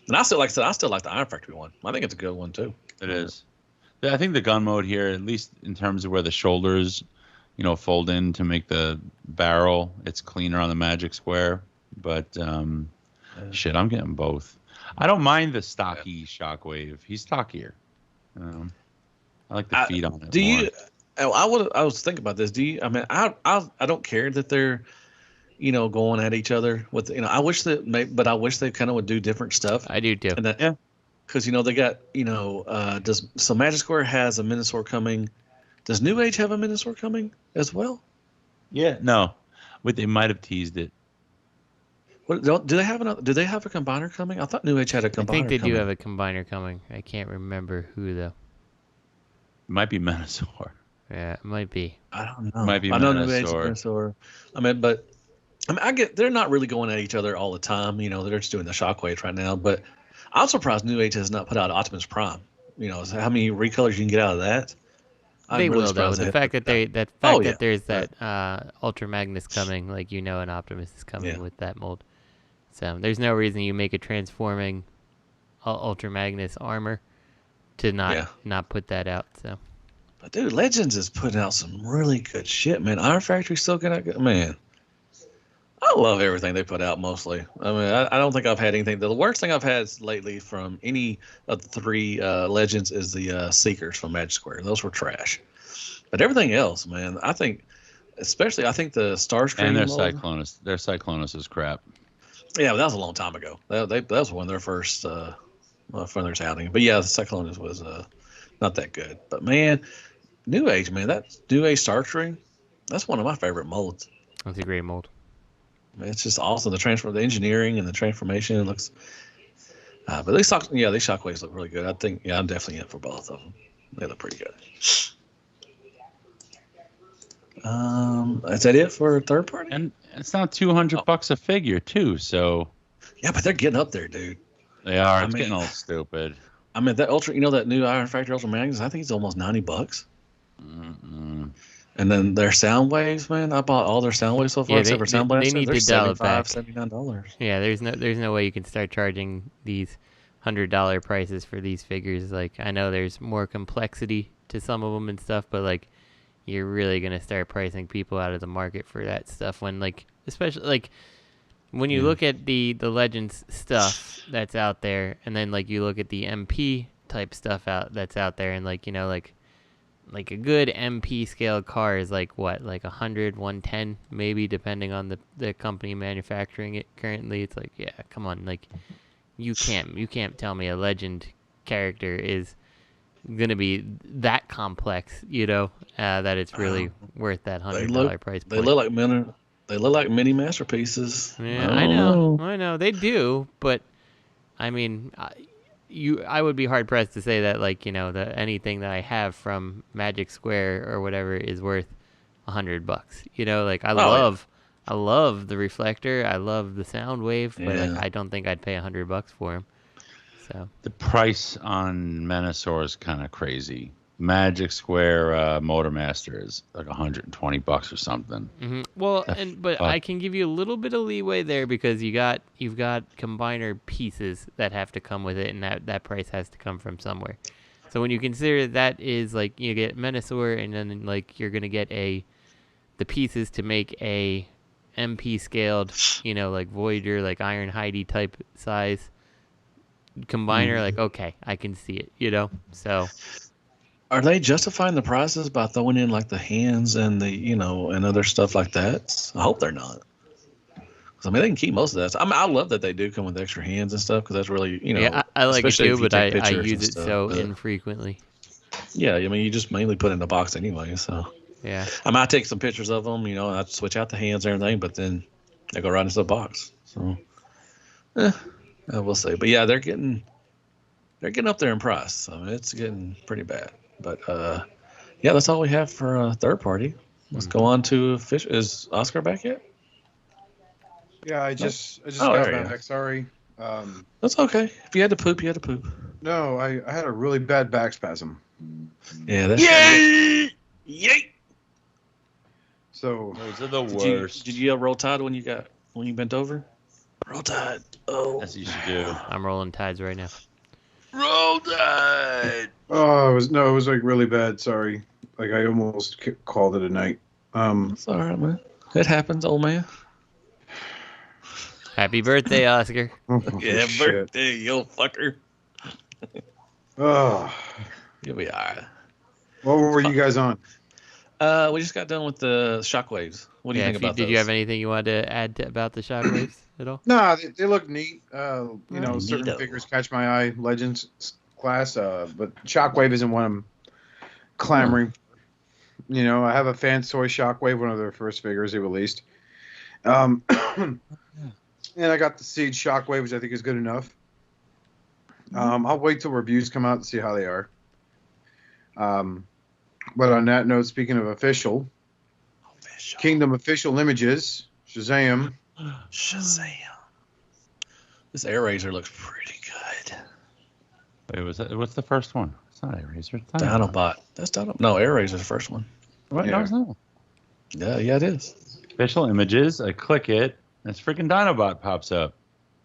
And I still like the Iron Factory one. I think it's a good one too. It is. I think the gun mode here, at least in terms of where the shoulders, you know, fold in to make the barrel, it's cleaner on the Magic Square. But shit, I'm getting both. I don't mind the stocky Shockwave. He's stockier. I like the feet on it. Do you? I was thinking about this. Do you? I mean, I don't care that they're, you know, going at each other with, you know. I wish but I wish they kind of would do different stuff. I do too. And that, because you know they got, you know, so Magic Square has a Minosaur coming. Does New Age have a Minosaur coming as well? Yeah. No, they might have teased it. What, do they have another? Do they have a combiner coming? I thought New Age had a combiner. I think they coming. do have a combiner coming. I can't remember who though. It might be Minosaur. Yeah, it might be. I don't know. It might be I know Minosaur. New Age Minosaur. I mean, I get they're not really going at each other all the time. You know, they're just doing the Shockwaves right now. But I'm surprised New Age has not put out Optimus Prime. You know, how many recolors you can get out of that? They will though. The fact that that there's that Ultra Magnus coming, like, you know, an Optimus is coming with that mold. So there's no reason you make a transforming Ultra Magnus armor to not put that out. So, but dude, Legends is putting out some really good shit, man. Iron Factory's still gonna go, man. I love everything they put out mostly. I mean, I don't think I've had anything. The worst thing I've had lately from any of the three Legends is the Seekers from Magic Square. Those were trash. But everything else, man, I think, especially the Starscream and their Cyclonus. Their Cyclonus is crap. Yeah, but that was a long time ago. That was one of their first from their outing. But yeah, the Cyclonus was not that good. But man, New Age, man, that New Age Starscream, that's one of my favorite molds. That's a great mold. It's just awesome. The engineering and the transformation looks. But these Shockwaves look really good. I think, I'm definitely in for both of them. They look pretty good. Is that it for third party? And it's not $200 a figure too. So. Yeah, but they're getting up there, dude. They are. It's getting all stupid. I mean, that that new Iron Factory Ultra Magnus, I think it's almost $90. And then their sound waves, man. I bought all their sound waves so far, except for Sound Blaster. They need to dial it back. $79. Yeah, there's no way you can start charging these $100 prices for these figures. Like, I know there's more complexity to some of them and stuff, but like, you're really gonna start pricing people out of the market for that stuff. When like, especially like when you look at the Legends stuff that's out there, and then like you look at the MP type stuff that's out there, and like, you know, like a good MP scale car is like what, like 100, 110 maybe, depending on the company manufacturing it currently. It's like, yeah, come on, like you can't tell me a Legend character is gonna be that complex, you know, that it's really worth that $100 price point. They look like mini masterpieces. Yeah, I know they do, but I mean, I would be hard pressed to say that, like, you know, that anything that I have from Magic Square or whatever is worth $100. You know, like I love the reflector, I love the sound wave, but like, I don't think I'd pay $100 for him. So the price on Menasor is kind of crazy. Magic Square Motor Master is like $120 or something. Mm-hmm. Well, but I can give you a little bit of leeway there because you've got combiner pieces that have to come with it, and that price has to come from somewhere. So when you consider that is like you get Menasor, and then like you're gonna get the pieces to make a MP scaled, you know, like Voyager, like Iron Heidi type size combiner, like okay, I can see it, you know. So are they justifying the prices by throwing in like the hands and the, you know, and other stuff like that? I hope they're not. I mean, they can keep most of that. I mean, I love that they do come with extra hands and stuff because that's really, you know. Yeah, I like it too, but I use it so infrequently. Yeah, I mean, you just mainly put it in the box anyway, so. Yeah. I might take some pictures of them, you know, and I'd switch out the hands and everything, but then they go right into the box. So, we'll see. But yeah, they're getting up there in price. So it's getting pretty bad. But yeah, that's all we have for third party. Let's go on to fish. Is Oscar back yet? Yeah, I just got back. Sorry. That's okay. If you had to poop, you had to poop. No, I had a really bad back spasm. Yeah, that's Yay! So those are the worst. Did you Roll Tide when you bent over? Roll Tide. Oh, that's what you should do. I'm rolling tides right now. Roll Tide. Oh, it was like really bad. Sorry, like I almost called it a night. It's all right, man. It happens, old man. Happy birthday, Oscar. Yeah, birthday, you fucker. Oh, you'll be all right. What were you guys on? We just got done with the shockwaves. What do you think about those? Did you have anything you wanted to add about the shockwaves at all? No, they look neat. You know, certain figures catch my eye. Legends class, but Shockwave isn't one I'm clamoring. You know, I have a Fansoy Shockwave, one of their first figures they released. And I got the Siege Shockwave, which I think is good enough. I'll wait till reviews come out to see how they are. But on that note, speaking of official. Kingdom Official Images, Shazam. This Air Razor looks pretty good. Wait, what's the first one? It's not Air Razor. Dinobot. That's Dinobot. No, Air Razor's the first one. What? Yeah. No, it's not. Yeah, it is. Official Images. I click it, and it's freaking Dinobot pops up.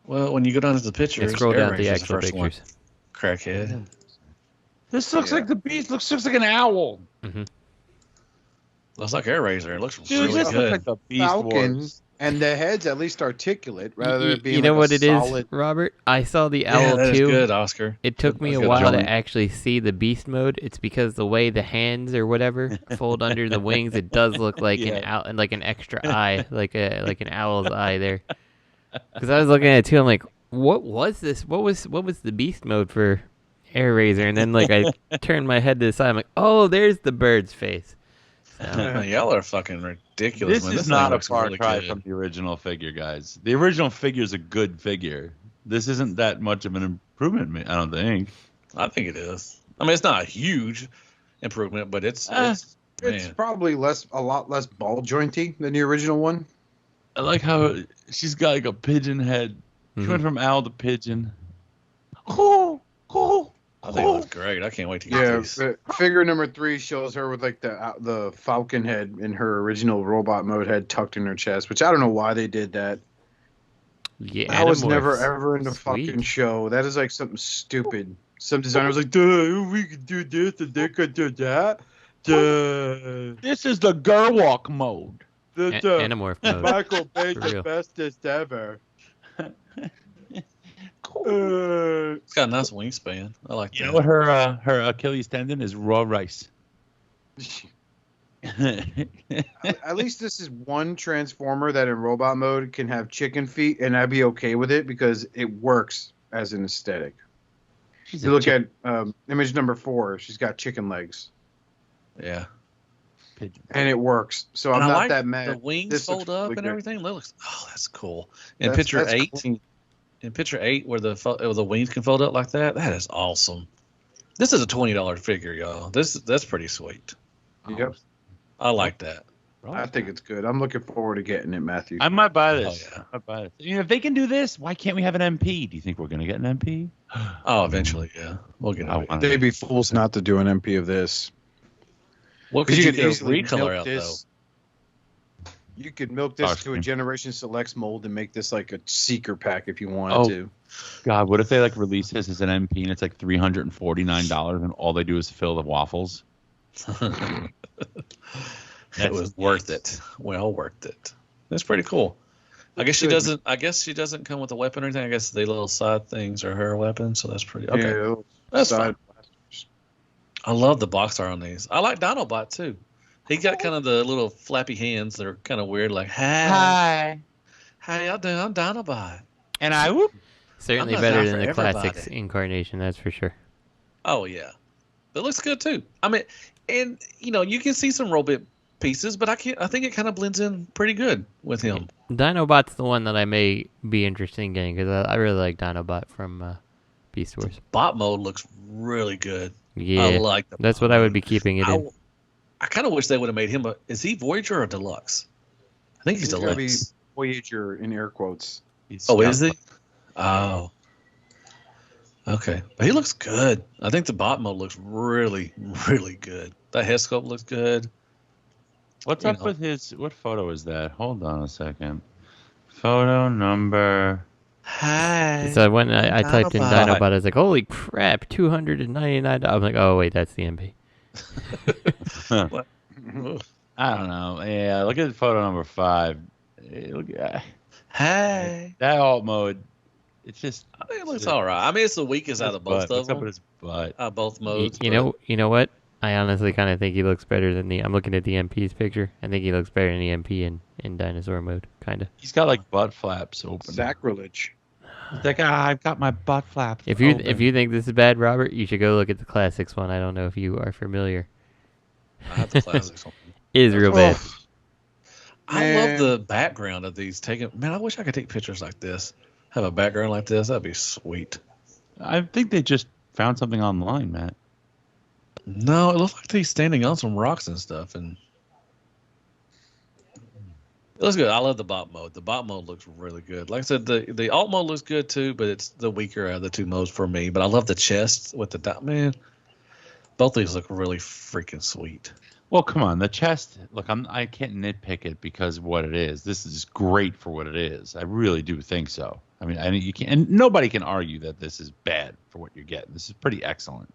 Well, when you go down to the pictures, scroll down Air the Razor's actual first pictures. One. Crackhead. This looks like the beast. Looks just like an owl. Mm-hmm. Looks like Air Razor. It looks Dude, really good. Looks like the Beast Falcon, Wars. and the head's at least articulate rather than being you know like what it solid... is, Robert? I saw the owl that too. Is good, Oscar. It took me a while to actually see the beast mode. It's because the way the hands or whatever fold under the wings, it does look like an owl, and like an extra eye, like an owl's eye there. Because I was looking at it too, I'm like, what was this? What was the beast mode for Air Razor? And then like I turned my head to the side, I'm like, oh, there's the bird's face. Y'all are fucking ridiculous. This is not a far cry from the original figure, guys. The original figure is a good figure. This isn't that much of an improvement, I don't think. I think it is. I mean, it's not a huge improvement, but it's probably a lot less ball jointy than the original one. I like how she's got like a pigeon head. She went from owl to pigeon. I think it looks great. I can't wait to get these. Figure number 3 shows her with like the falcon head in her original robot mode head tucked in her chest, which I don't know why they did that. Yeah, I was never ever in the fucking show. That is like something stupid. Some designer was like, duh, we could do this and they could do that. This is the Gerwalk mode. Anamorph mode. Michael Bay, For the real. bestest ever. It's got a nice wingspan. I like You that. know what her Achilles tendon is? Raw rice. At least this is one transformer that in robot mode can have chicken feet, and I'd be okay with it because it works as an aesthetic. You look at image number 4, she's got chicken legs. Yeah. And it works. So I'm And I not like that mad. The wings This looks fold up really and good. everything. That looks, that's cool. In That's picture 8, clean. in picture 8, where the wings can fold up like that, that is awesome. This is a $20 figure, y'all. That's pretty sweet. Yep. I like that. I think it's good. I'm looking forward to getting it, Matthew. I might buy this. Oh, yeah. I might buy this. You know, if they can do this, why can't we have an MP? Do you think we're going to get an MP? Oh, eventually, yeah. We'll get it. They'd be fools not to do an MP of this. Well, because you could get a easily recolor milk out, this. You could milk this to a Generation Selects mold and make this like a Seeker pack if you wanted to. God, what if they like release this as an MP and it's like $349 and all they do is fill the waffles? It was worth it. Well worth it. That's pretty cool. I guess she doesn't. I guess she doesn't come with a weapon or anything. I guess the little side things are her weapon, so that's pretty okay. Yeah, that's side fine. I love the box art on these. I like Dinobot too. He got kind of the little flappy hands that are kind of weird. Like, hi, how y'all doing? I'm Dinobot, and I whoop. Certainly I'm not better down than the for everybody. classics incarnation, that's for sure. Oh yeah, it looks good too. I mean, and you know, you can see some robot pieces, but I think it kind of blends in pretty good with him. Dinobot's the one that I may be interested in getting because I really like Dinobot from Beast Wars. Bot mode looks really good. Yeah, I like the that's what I would be keeping it in. I kind of wish they would have made him a. Is he Voyager or Deluxe? I think he's He's gotta be Deluxe. Voyager in air quotes. Oh, is he? Oh. Okay. But he looks good. I think the bot mode looks really, really good. That head sculpt looks good. What's up with his? What photo is that? Hold on a second. Photo number. Hi. So when I typed in Dinobot. Dinobot, I was like, holy crap, $299. I'm like, oh, wait, that's the MP. I don't know. Yeah, look at photo number 5. Look at Hey. that alt mode. It's just. I think it looks all right. I mean, it's the weakest out of both What's of up them. with his butt? Both modes. You know what? I honestly kind of think he looks better than I'm looking at the MP's picture. I think he looks better in the MP in dinosaur mode, kind of. He's got like butt flaps open. Sacrilege. He's like, I've got my butt flaps. If you think this is bad, Robert, you should go look at the classics one. I don't know if you are familiar. I have the classics one. It is real bad. I love the background of these. Man, I wish I could take pictures like this. Have a background like this. That'd be sweet. I think they just found something online, Matt. No, it looks like he's standing on some rocks and stuff, and it looks good. I love the bot mode. The bot mode looks really good. Like I said, the alt mode looks good too, but it's the weaker out of the two modes for me. But I love the chest with the man. Both these look really freaking sweet. Well, come on, the chest. Look, I can't nitpick it because of what it is. This is great for what it is. I really do think so. I mean, you can't, and nobody can argue that this is bad for what you're getting. This is pretty excellent.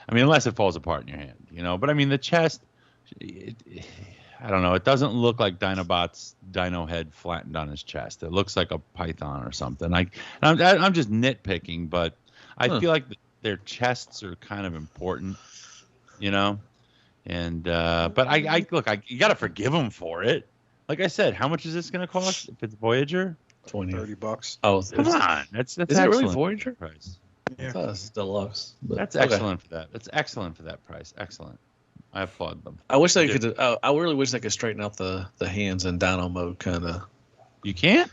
I mean, unless it falls apart in your hand, you know. But I mean, the chest. I don't know. It doesn't look like Dinobot's dino head flattened on his chest. It looks like a python or something. I'm just nitpicking, but I feel like their chests are kind of important, you know. And but I look, you got to forgive them for it. Like I said, how much is this going to cost if it's Voyager? $30. Oh, come on, that's is excellent it really Voyager price. Yeah, it's deluxe. That's excellent for that. That's excellent for that price. Excellent. I applaud them. I wish they could. I really wish they could straighten out the hands in Dino mode, kind of. You can't,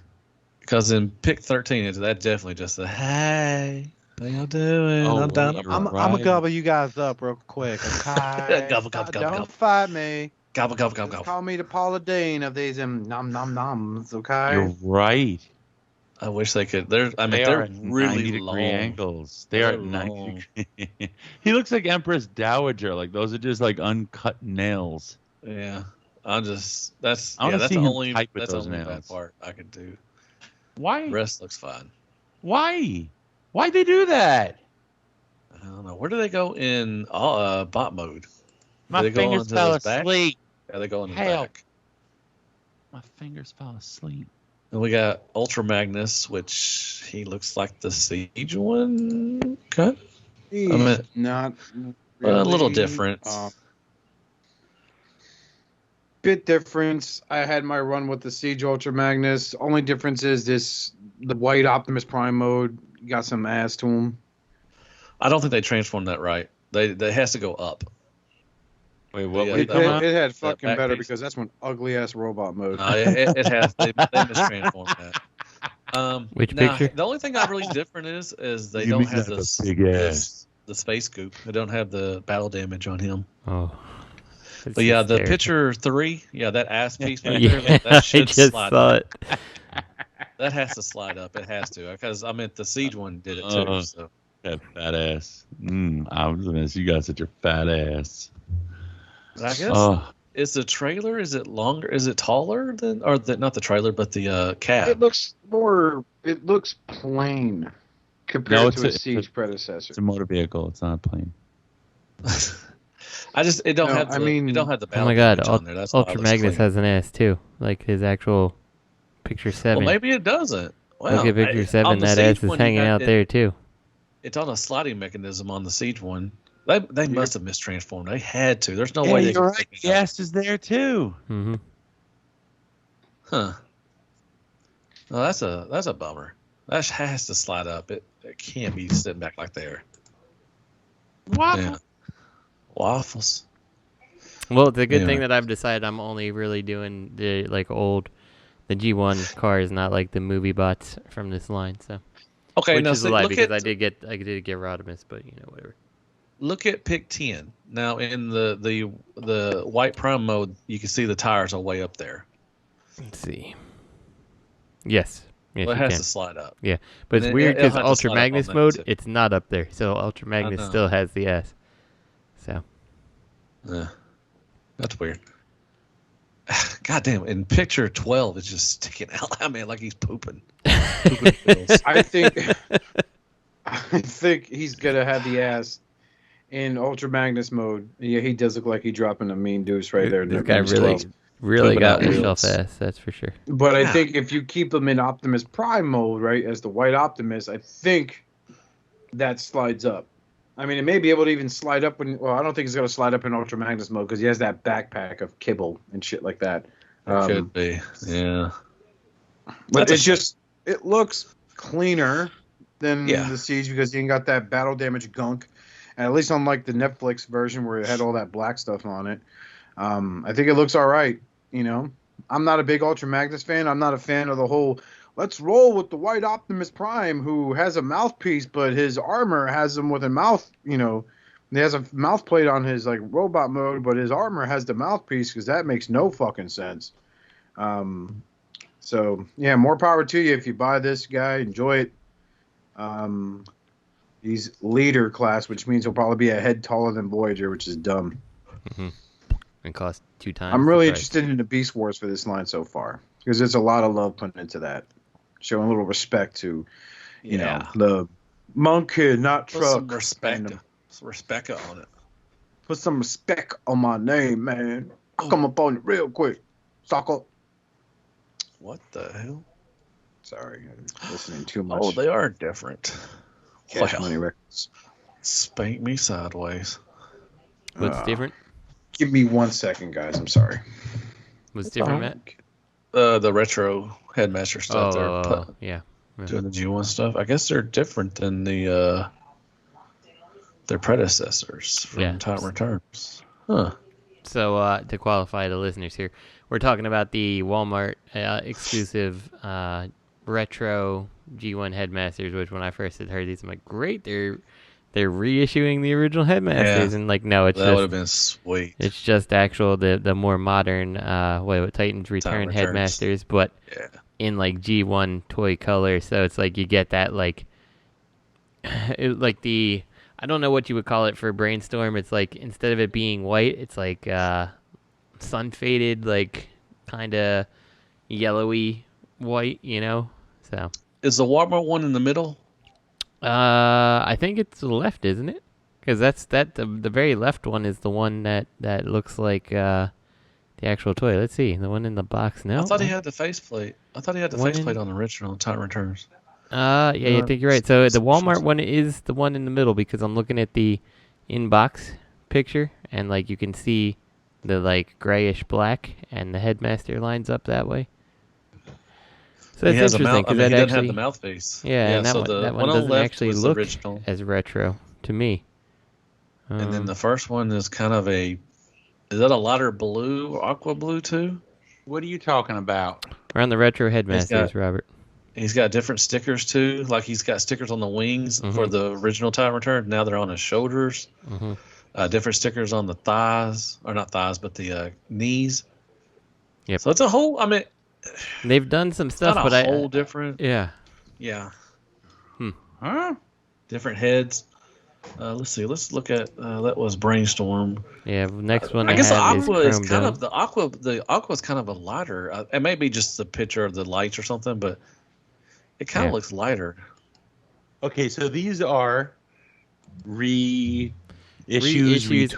because in pick 13, that definitely just a hey, how y'all doing? I'm down. I'm gonna gobble you guys up real quick. Okay? Gobble, gobble, gobble, Don't gobble. fight me. Gobble, gobble, gobble, gobble. Call me the Paula Deen of these nom nom noms. Okay. You're right. I wish they could. They're at really 90 long. degree angles. They are at 90 degree. He looks like Empress Dowager. Like those are just like uncut nails. Yeah, that's that's I wanna that's see the him only type with that's those only nails. bad part I could do. Why? The rest looks fine. Why? Why'd they do that? I don't know. Where do they go in bot mode? My fingers fell asleep. Yeah, they go on his Help. back. My fingers fell asleep. And we got Ultra Magnus, which he looks like the Siege one. Cut. He's not really, A little different. Bit difference. I had my run with the Siege Ultra Magnus. Only difference is the white Optimus Prime mode got some ass to him. I don't think they transformed that right. They has to go up. Wait, what? It had fucking better because that's one ugly ass robot mode. No, it has. They mistransformed that. Which now, picture? The only thing I really different is they You don't mean have like the a big ass. the space scoop. They don't have the battle damage on him. Oh. But yeah, the picture 3, yeah, that ass piece right Yeah, there, that should I just slide saw up. it. That has to slide up. It has to, because I meant the Siege one did it too. So. That fat ass. I was gonna say you got such a fat ass. I guess is the trailer? Is it longer? Is it taller than, or not the trailer, but the cab? It looks plain compared to a Siege predecessor. It's a motor vehicle. It's not a plane. It don't have the Oh my god, on there. That's Ultra Magnus has an ass too. Like his actual picture 7. Well, maybe it doesn't. Well, look at picture 7, that ass is hanging out there too. It's on a sliding mechanism on the Siege one. They must have mistransformed. They had to. There's no way they could take it The ass is there too. Mm-hmm. Huh. Well, that's a bummer. That has to slide up. It can't be sitting back like there. Waffles. Waffles. Well, it's a good thing that I've decided I'm only really doing the the G1 cars, not like the movie bots from this line. So okay, which now is a lie look because at, I did get Rodimus, but whatever. Look at pick 10. Now in the white prime mode, you can see the tires are way up there. Let's see. Yes. Yes, well, it you has can. to slide up. Yeah, but it's And weird it'll because have to Ultra slide up on Magnus that mode, too. it's not up there. So Ultra Magnus know. still has the S. So. Yeah, that's weird. God damn! In picture 12, it's just sticking out. I mean, like he's pooping. I think he's gonna have the ass in Ultra Magnus mode. Yeah, he does look like he's dropping a mean deuce right there. This guy really got himself ass. That's for sure. But I think if you keep him in Optimus Prime mode, right, as the white Optimus, I think that slides up. I mean, it may be able to even slide up I don't think it's going to slide up in Ultra Magnus mode because he has that backpack of kibble and shit like that. Could be, yeah. But it looks cleaner than the Siege because he ain't got that battle damage gunk. And at least unlike the Netflix version where it had all that black stuff on it. I think it looks all right, I'm not a big Ultra Magnus fan. I'm not a fan of the whole let's roll with the white Optimus Prime who has a mouthpiece, but his armor has him with a mouth, he has a mouth plate on his like robot mode, but his armor has the mouthpiece because that makes no fucking sense. So yeah, more power to you if you buy this guy. Enjoy it. He's leader class, which means he'll probably be a head taller than Voyager, which is dumb. Mm-hmm. And cost 2 times. I'm really interested in the Beast Wars for this line so far because there's a lot of love put into that. Showing a little respect to, the monkey, not truck. Some respect on it. Put some respect on my name, man. I'll come up on it real quick. Sucker. What the hell? Sorry, I'm listening too much. Oh, they are different. Cash Money Records. Spank me sideways. What's different? Give me 1 second, guys. I'm sorry. What's different, Matt? The retro Headmaster stuff. Yeah. Doing the G1 stuff. I guess they're different than their predecessors from Time Returns. Huh. So to qualify the listeners here, we're talking about the Walmart exclusive retro G1 Headmasters, which when I first had heard these, I'm like, great, they're reissuing the original Headmasters, and like, no, it's that would have been sweet. It's just actual the more modern Titans Return Headmasters, but in like G1 toy color. So it's like you get that like I don't know what you would call it for Brainstorm. It's like instead of it being white, it's like sun faded, like kind of yellowy white, So is the Walmart one in the middle? I think it's to the left, isn't it? Because the very left one is the one that looks like the actual toy. Let's see, the one in the box. No, I thought he had the faceplate. I thought he had the faceplate on the original Time Returns. Yeah, I think you're right. So the Walmart one is the one in the middle because I'm looking at the in-box picture and like you can see the like grayish black and the Headmaster lines up that way. So that's interesting because that he doesn't actually have the mouthpiece. Yeah, and that one doesn't actually look original. as retro to me. And then the first one is kind of is that a lighter blue or aqua blue too? What are you talking about? We're on the retro Headmasters, Robert. He's got different stickers too. Like he's got stickers on the wings for the original Time Return. Now they're on his shoulders. Different stickers on the thighs, or not thighs, but the knees. Yep. So it's a whole. I mean, they've done some stuff, but whole different. Yeah. Yeah. Huh? Different heads. Let's see. Let's look at that was Brainstorm. Yeah. Next one. I guess the aqua is Chrome kind Dome. of the aqua. The aqua is kind of a lighter. It may be just the picture of the lights or something, but it kind of looks lighter. Okay, so these are reissues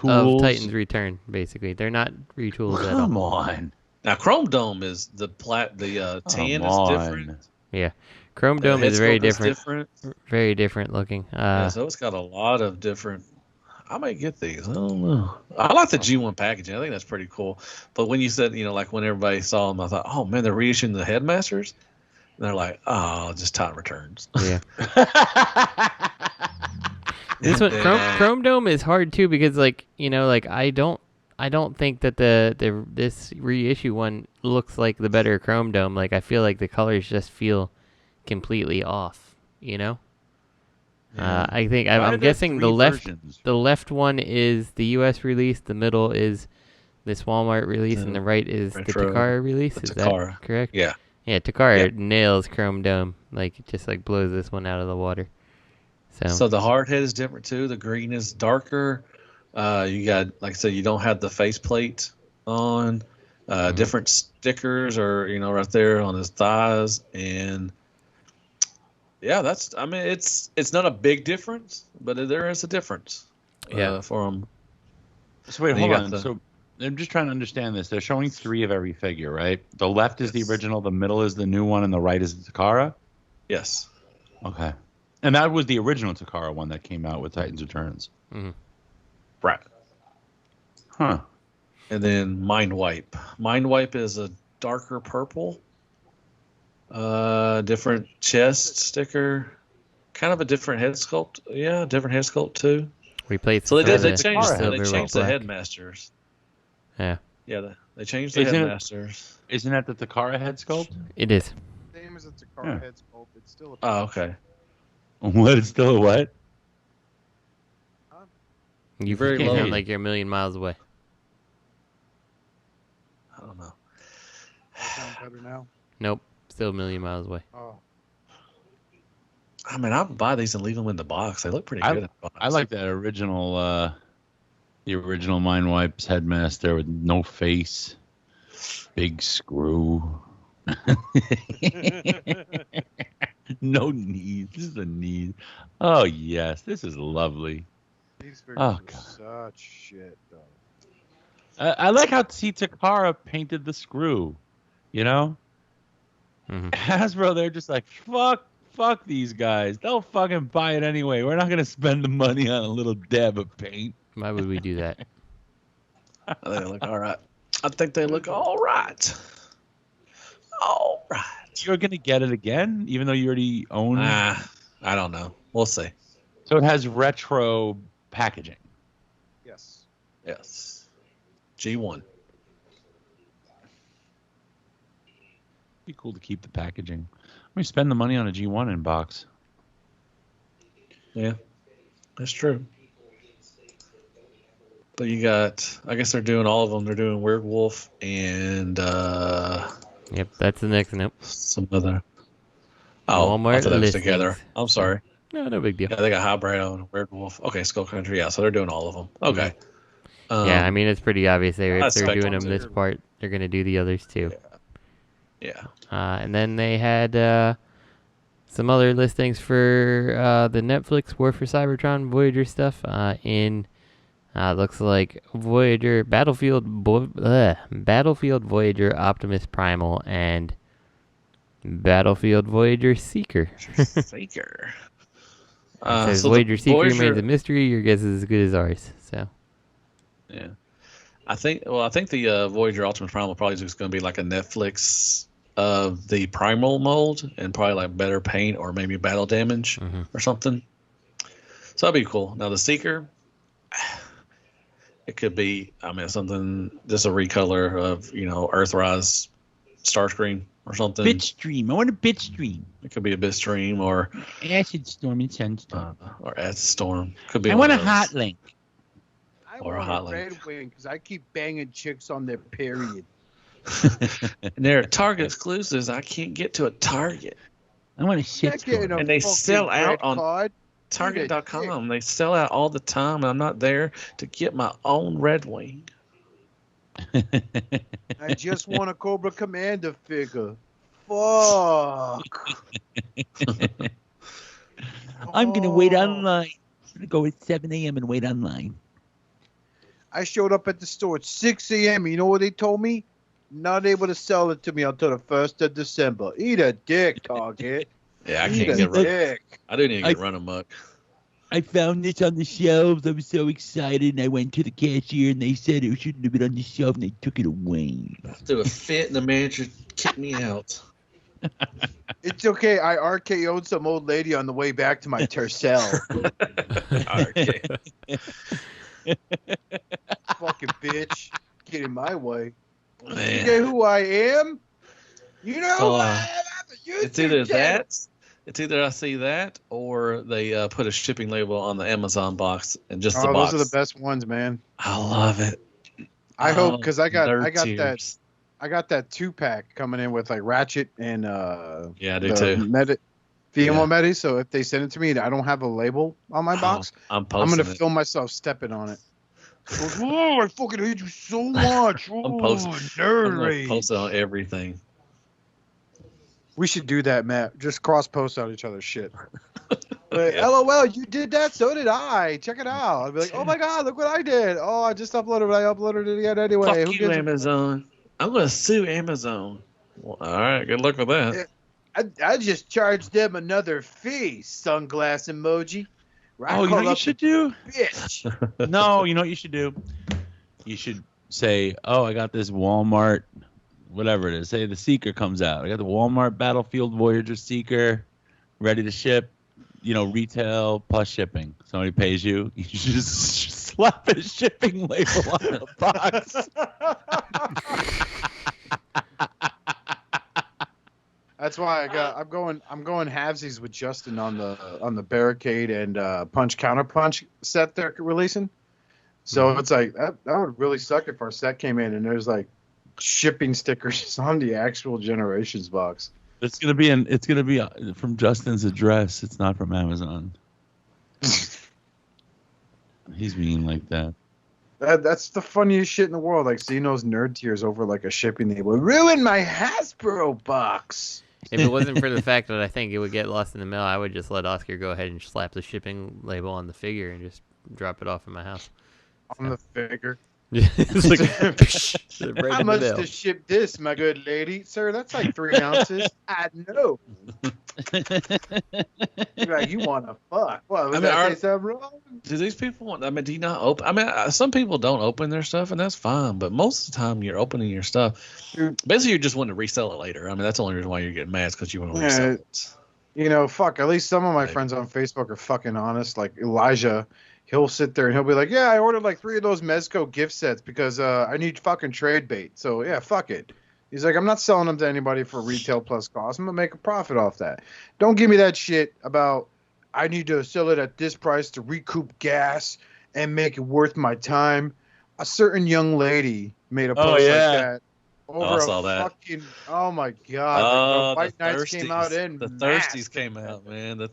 of Titans Return. Basically, they're not retools at all. Come on. Now, Chrome Dome is the tan is different. Yeah, Chrome Dome is very different. Very different looking. So it's got a lot of different. I might get these. I don't know. I like the G1 packaging. I think that's pretty cool. But when you said, like when everybody saw them, I thought, oh man, they're reissuing the Headmasters. And they're like, oh, just Time Returns. Yeah. This one, Chrome Dome is hard too because, like, I don't think that this reissue one looks like the better Chrome Dome. Like, I feel like the colors just feel completely off. Yeah. I think I'm guessing the left one is the U.S. release, the middle is this Walmart release, and the right is the Takara release. Is that correct? Yeah. Yeah, Takara nails Chrome Dome. Like, it just like blows this one out of the water. So the hard head is different too. The green is darker. You got, like I said, you don't have the faceplate on. Different stickers are, right there on his thighs, and yeah, it's not a big difference, but there is a difference. For them. So wait, hold on. So I'm just trying to understand this. They're showing 3 of every figure, right? The left is the original, the middle is the new one, and the right is the Takara? Yes. Okay. And that was the original Takara one that came out with Titans Returns. Mm-hmm. Right. Huh. And then Mind Wipe. Mind Wipe is a darker purple. Different chest sticker. Kind of a different head sculpt. Yeah, different head sculpt too. So they changed the Headmasters. Yeah. Yeah, they changed the Headmasters. Isn't that the Takara head sculpt? It is. Same as the Takara head sculpt. It's still a Oh, okay. What? It's still a what? You very can't low. sound like you're a million miles away. I don't know. sound better now. Nope. Still a million miles away. Oh. I mean, I would buy these and leave them in the box. They look pretty good in the box. I like that original, the original Mind Wipes Headmaster with no face, big screw. No knees. This is a knee. Oh, yes. This is lovely. These figures are such shit, though. I like how Takara painted the screw, Mm-hmm. Hasbro, they're just like, fuck these guys. They'll fucking buy it anyway. We're not going to spend the money on a little dab of paint. Why would we do that? They look all right. I think they look all right. All right. You're going to get it again, even though you already own I don't know. We'll see. So it has retro packaging. Yes. Yes. G1. Be cool to keep the packaging. Let me spend the money on a G1 in box. Yeah, that's true. But you got, I guess they're doing all of them. They're doing Werewolf and Yep, that's the next. Nope. Some other. Oh, Walmart I thought that was listings. together. I'm sorry. No big deal. Yeah, they got Highbrow and Werewolf. Okay, Skull Country. Yeah, so they're doing all of them. Okay. Yeah, I mean, it's pretty obvious. If they're doing them spectrum. this part, they're going to do the others too. Yeah. And then they had Some other listings for the Netflix War for Cybertron Voyager stuff looks like Voyager Battlefield Voyager Optimus Primal and Battlefield Voyager Seeker. Seeker. Says So Voyager the Seeker Voyager- remains a mystery. Your guess is as good as ours. So Yeah, I think the Voyager Optimus Primal probably is just going to be like a Netflix of the Primal mold and probably like better paint or maybe battle damage or something. So that'd be cool. Now the Seeker, it could be something just a recolor of Earthrise Starscream or something. Bitstream. I want a bitstream. It could be a Bitstream or Acid Storm and Sunstorm. or Acid Storm. Could be. I want a hot link. Or a hot link. Red Wing because I keep banging chicks on their period. And they're Target exclusives. I can't get to a Target. I want a shit storm. And they sell out on card. Target.com. They sell out all the time, and I'm not there to get my own Red Wing. I just want a Cobra Commander figure. Fuck. I'm going to wait online. I'm going to go at 7 a.m. and wait online. I showed up at the store at 6 a.m. You know what they told me? Not able to sell it to me until the 1st of December. Eat a dick, Target. Yeah, I Eat can't a get run. dick. I didn't even get run amok. I found this on the shelves. I was so excited, and I went to the cashier, and they said it shouldn't have been on the shelf, and they took it away. Threw a fit, and the manager kicked me out. It's okay. I RKO'd some old lady on the way back to my Tercel. Fucking bitch. Get in my way. Man. You know who I am? You know who I am? It's either that. It's either I see that or they put a shipping label on the Amazon box and just the box. Those are the best ones, man. I love it. I hope because I got tears. that 2-pack coming in with like Ratchet and Yeah, I do too. female Medi. So if they send it to me and I don't have a label on my box, I'm gonna it. film myself stepping on it. Oh, I fucking hate you so much. Oh, I'm gonna nerd post it on everything. We should do that, Matt. Just cross post on each other's shit. Like, LOL, you did that, so did I. Check it out. I'd be like, oh my god, look what I did. Oh, I just uploaded it. I uploaded it again anyway. Fuck you, Amazon. I'm gonna sue Amazon. Well, all right, good luck with that. I just charged them another fee. Sunglass emoji. Oh, you know what you should do? Bitch. No, you know what you should do? You should say, oh, I got this Walmart, whatever it is. Say the Seeker comes out. I got the Walmart Battlefield Voyager Seeker ready to ship, retail plus shipping. Somebody pays you. You should just slap a shipping label on the box. That's why I'm going halvesies with Justin on the barricade and punch counterpunch set they're releasing. So it's like that would really suck if our set came in and there's like shipping stickers on the actual Generations box. It's gonna be from Justin's address. It's not from Amazon. He's being like that. That's the funniest shit in the world. Like seeing those nerd tears over like a shipping label. Ruin my Hasbro box. If it wasn't for the fact that I think it would get lost in the mail, I would just let Oscar go ahead and slap the shipping label on the figure and just drop it off in my house. On the figure. It's like, right how in much the mail. to ship this, my good lady? Sir, that's like 3 ounces. I know. You're like, you want to fuck. Well, I say something wrong? Do these people want? Do you not open? Some people don't open their stuff, and that's fine. But most of the time, you're opening your stuff. Basically, you're just wanting to resell it later. That's the only reason why you're getting mad because you want to resell it. Fuck. At least some of my friends on Facebook are fucking honest. Like Elijah, he'll sit there and he'll be like, "Yeah, I ordered like 3 of those Mezco gift sets because I need fucking trade bait. So yeah, fuck it." He's like, I'm not selling them to anybody for retail plus cost. I'm going to make a profit off that. Don't give me that shit about I need to sell it at this price to recoup gas and make it worth my time. A certain young lady made a post like that. I saw that. Fucking, oh my god! The White Knights came out in. The Thirsties came out, man.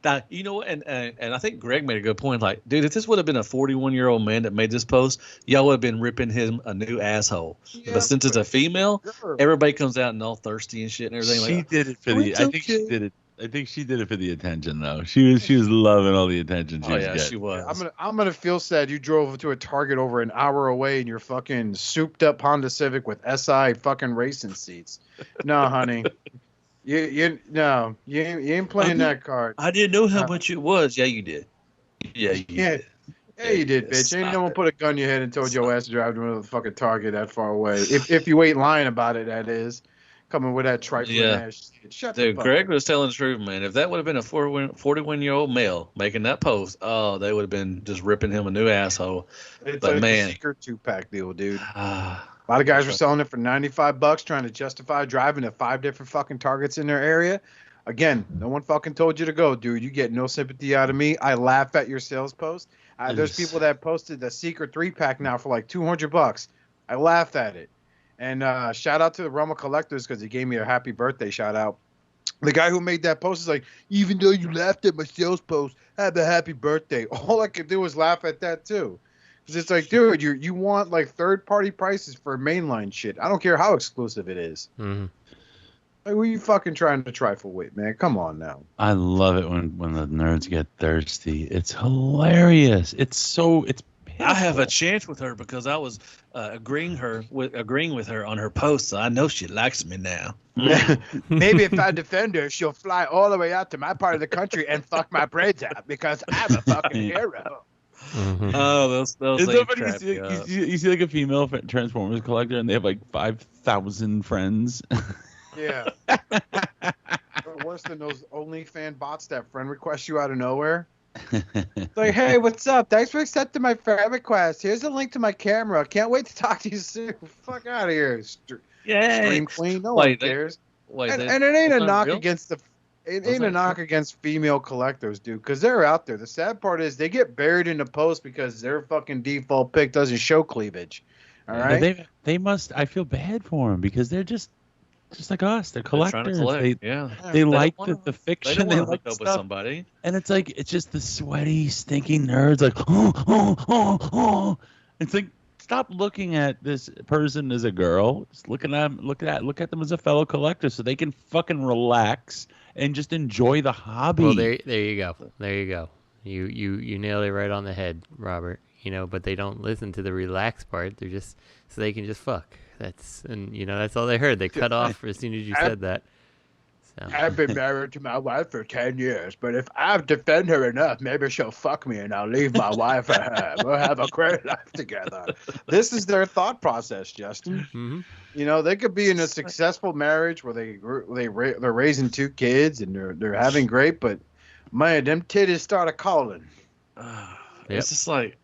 Now you know what? And I think Greg made a good point. Like, dude, if this would have been a 41-year-old man that made this post, y'all would have been ripping him a new asshole. Yeah, but since it's a female, everybody comes out and all thirsty and shit and everything. She did it for the. I think she did it. I think she did it for the attention, though. She was loving all the attention she was getting. She was. I'm gonna feel sad. You drove to a Target over an hour away in your fucking souped up Honda Civic with SI fucking racing seats. No, honey. You ain't playing that card. I didn't know how much it was. Yeah, you did. Yeah, you did. Yeah, you did, bitch. Ain't no one put a gun in your head and told your ass to drive to a fucking Target that far away. If you ain't lying about it, that is. Coming with that trifling ass shit. Shut the fuck Greg up. was telling the truth, man. If that would have been a 41-year-old male making that post, oh, they would have been just ripping him a new asshole. It's but like man, a secret 2-pack deal, dude. A lot of guys were selling it for $95, trying to justify driving to 5 different fucking Targets in their area. Again, no one fucking told you to go, dude. You get no sympathy out of me. I laugh at your sales post. There's people that posted the secret 3-pack now for like $200. I laughed at it. And shout out to the Realm of Collectors because he gave me a happy birthday shout out. The guy who made that post is like, even though you laughed at my sales post, have a happy birthday. All I could do was laugh at that too. Because it's like, dude, you want like third-party prices for mainline shit. I don't care how exclusive it is. Mm-hmm. Like, who are you fucking trying to trifle with, man? Come on now. I love it when the nerds get thirsty. It's hilarious. It's pitiful. I have a chance with her because I was agreeing with her on her post, so I know she likes me now. Maybe if I defend her, she'll fly all the way out to my part of the country and fuck my braids out because I'm a fucking hero. Mm-hmm. Oh, those It's so funny. You see like a female Transformers collector, and they have like 5,000 friends. Yeah. Worse than those OnlyFans bots that friend request you out of nowhere. It's like, hey, what's up? Thanks for accepting my friend request. Here's a link to my camera. Can't wait to talk to you soon. Fuck out of here. Stream queen. No one cares. And it ain't a knock against against female collectors, dude, because they're out there. The sad part is they get buried in the post because their fucking default pic doesn't show cleavage. All right. They must. I feel bad for them because they're just like us. They're collectors. They like the fiction. They like up with somebody. And it's like, it's just the sweaty, stinking nerds. Like, oh. It's like, stop looking at this person as a girl. Just look at them as a fellow collector, so they can fucking relax and just enjoy the hobby. Well, there you go. There you go. You nailed it right on the head, Robert. But they don't listen to the relax part. They're just so they can just fuck. That's all they heard. They cut off as soon as you said that. So. I've been married to my wife for 10 years, but if I defend her enough, maybe she'll fuck me and I'll leave my wife for her. We'll have a great life together. This is their thought process, Justin. Mm-hmm. They could be in a successful marriage where they're raising 2 kids and they're having great, but man, them titties started calling. It's just like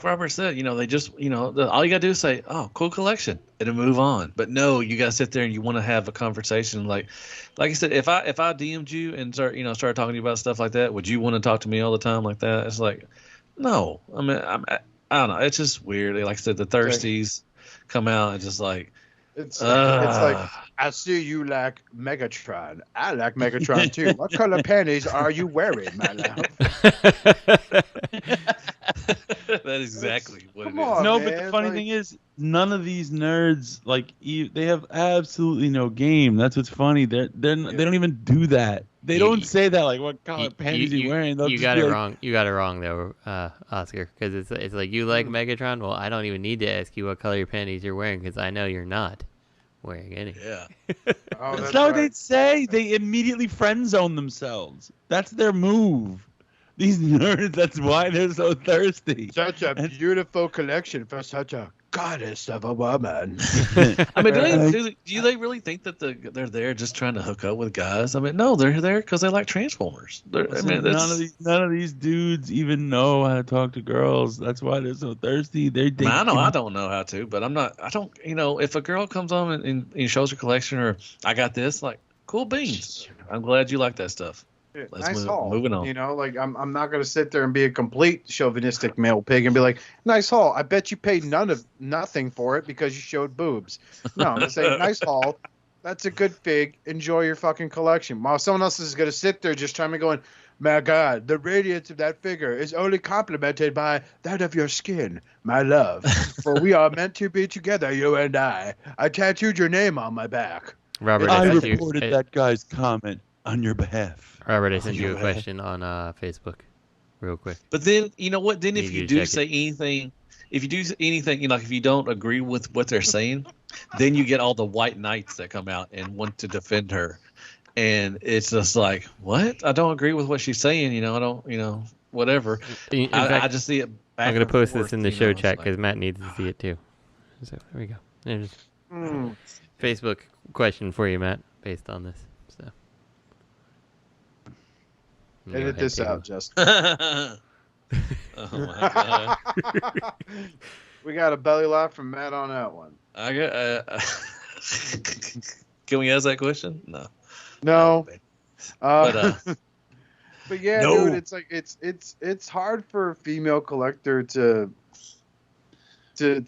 Robert said, they just, all you gotta do is say, "Oh, cool collection," and move on. But no, you gotta sit there and you want to have a conversation. Like I said, if I DM'd you and started talking to you about stuff like that, would you want to talk to me all the time like that? It's like, no. I mean, I don't know. It's just weird. Like I said, the thirsties come out and just like. It's like, I see you like Megatron. I like Megatron too. What color panties are you wearing, my love? That is exactly what it is. But the funny thing is, none of these nerds they have absolutely no game. That's what's funny. They don't even do that. They don't say that like, what color panties are you wearing? You got it wrong. You got it wrong though, Oscar. Because it's like you like Megatron. Well, I don't even need to ask you what color your panties you're wearing because I know you're not wearing any. Yeah. That's not what they'd say. They immediately friend zone themselves. That's their move. These nerds, that's why they're so thirsty. Such a beautiful collection for such a goddess of a woman. I mean, do they really think that they're there just trying to hook up with guys? I mean, no, they're there because they like Transformers. None of these dudes even know how to talk to girls. That's why they're so thirsty. I don't know how to, but I don't. If a girl comes on and shows her collection, or I got this, like, cool beans. I'm glad you like that stuff. Nice haul. Moving on. I'm not going to sit there and be a complete chauvinistic male pig and be like, nice haul. I bet you paid nothing for it because you showed boobs. No, I'm going to say, nice haul. That's a good fig. Enjoy your fucking collection. While someone else is going to sit there just trying to go, my God, the radiance of that figure is only complemented by that of your skin, my love. For we are meant to be together, you and I. I tattooed your name on my back. Robert, I reported that guy's comment. On your behalf. Robert, I sent you a question on Facebook, real quick. But then, you know what? Then Need if you you to do check say anything, if you do anything, you know, like if you don't agree with what they're saying, then you get all the white knights that come out and want to defend her. And it's just like, what? I don't agree with what she's saying. You know, I don't, you know, whatever. In fact, I just see it back I'm going to and post forth, this in the you show know, chat it's like- because Matt needs to see it too. So there we go. There's Facebook question for you, Matt, based on this. So Edit this out, Justin. Oh my god. We got a belly laugh from Matt on that one. I got. Can we ask that question? No. No. But, but yeah, No. dude, it's like it's hard for a female collector to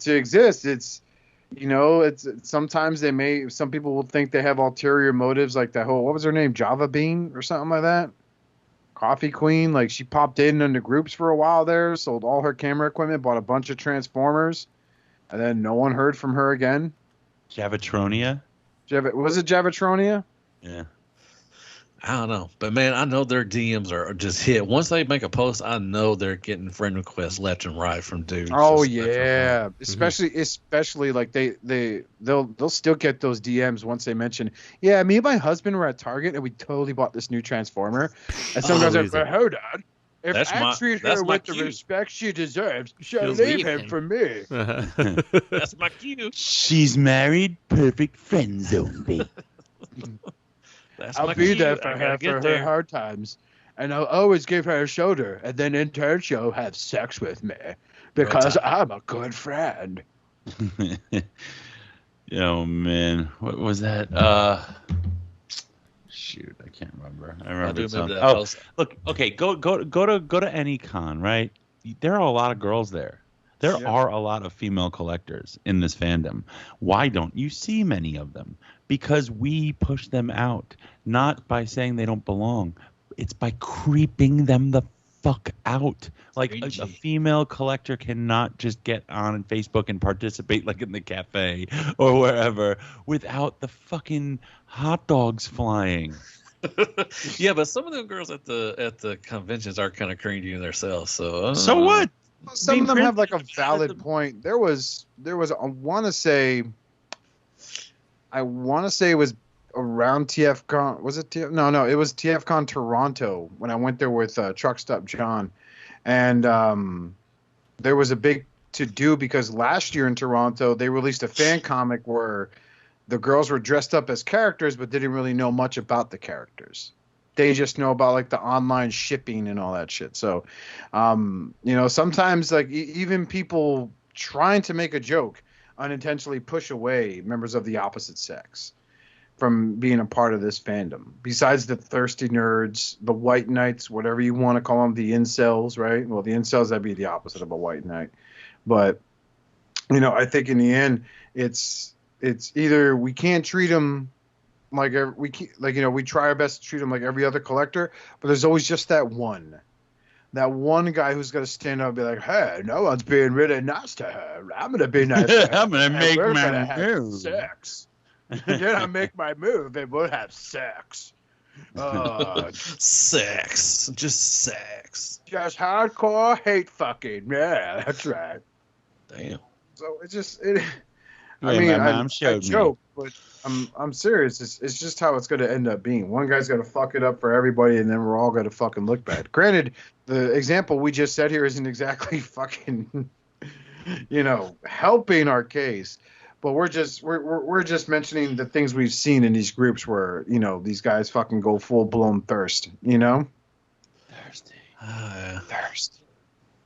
exist. It's, you know, it's sometimes some people will think they have ulterior motives, like that whole, what was her name, Java Bean or something like that. Coffee Queen, like she popped in the groups for a while there, sold all her camera equipment, bought a bunch of Transformers, and then no one heard from her again. Javatronia? Was it Javatronia? Yeah. I don't know, but man, I know their DMs are just hit. Once they make a post, I know they're getting friend requests left and right from dudes. Oh just left and yeah, right. especially like they'll still get those DMs once they mention, yeah, me and my husband were at Target and we totally bought this new Transformer, and some guys are like, but hold on, if That's I my- treat that's her my with the cue. respect she deserves, she'll She'll leave leave him him. for me. That's my cue. She's married, perfect friend zone, babe. That's I'll my be cue. there I for gotta her get for her there. hard times, and I'll always give her a shoulder, and then in turn she'll have sex with me because time. I'm a good friend. Oh man, what was that? Shoot, I can't remember. I remember. do remember something. that Oh, post. look. Okay, go to any con, right? There are a lot of girls there. There are a lot of female collectors in this fandom. Why don't you see many of them? Because we push them out, not by saying they don't belong. It's by creeping them the fuck out. Like a female collector cannot just get on Facebook and participate like in the cafe or wherever without the fucking hot dogs flying. Yeah, but some of them girls at the conventions are kind of cringy themselves. So So what? Some of them have like a valid point. There was I want to say it was around TFCon. Was it No, it was TFCon Toronto when I went there with Truck Stop John, and there was a big to do because last year in Toronto they released a fan comic where the girls were dressed up as characters but didn't really know much about the characters. They just know about like the online shipping and all that shit. So, you know, sometimes like even people trying to make a joke unintentionally push away members of the opposite sex from being a part of this fandom. Besides the thirsty nerds, the white knights, whatever you want to call them, the incels, right? Well, the incels, that'd be the opposite of a white knight. But, you know, I think in the end, it's either we can't treat them like we try our best to treat them like every other collector, but there's always just that one guy who's going to stand up and be like, hey, no one's being really nice to her. I'm going to be nice to her. I'm gonna make we're my gonna have move." sex. Then I make my move and we'll have sex. sex, just sex. Just hardcore hate fucking. Yeah, that's right. Damn. So it's just My mom I showed me. joke, but I'm serious. It's just how it's going to end up being. One guy's going to fuck it up for everybody, and then we're all going to fucking look bad. Granted, the example we just said here isn't exactly fucking, you know, helping our case, but we're just mentioning the things we've seen in these groups where, you know, these guys fucking go full blown thirst. You know, Thirst.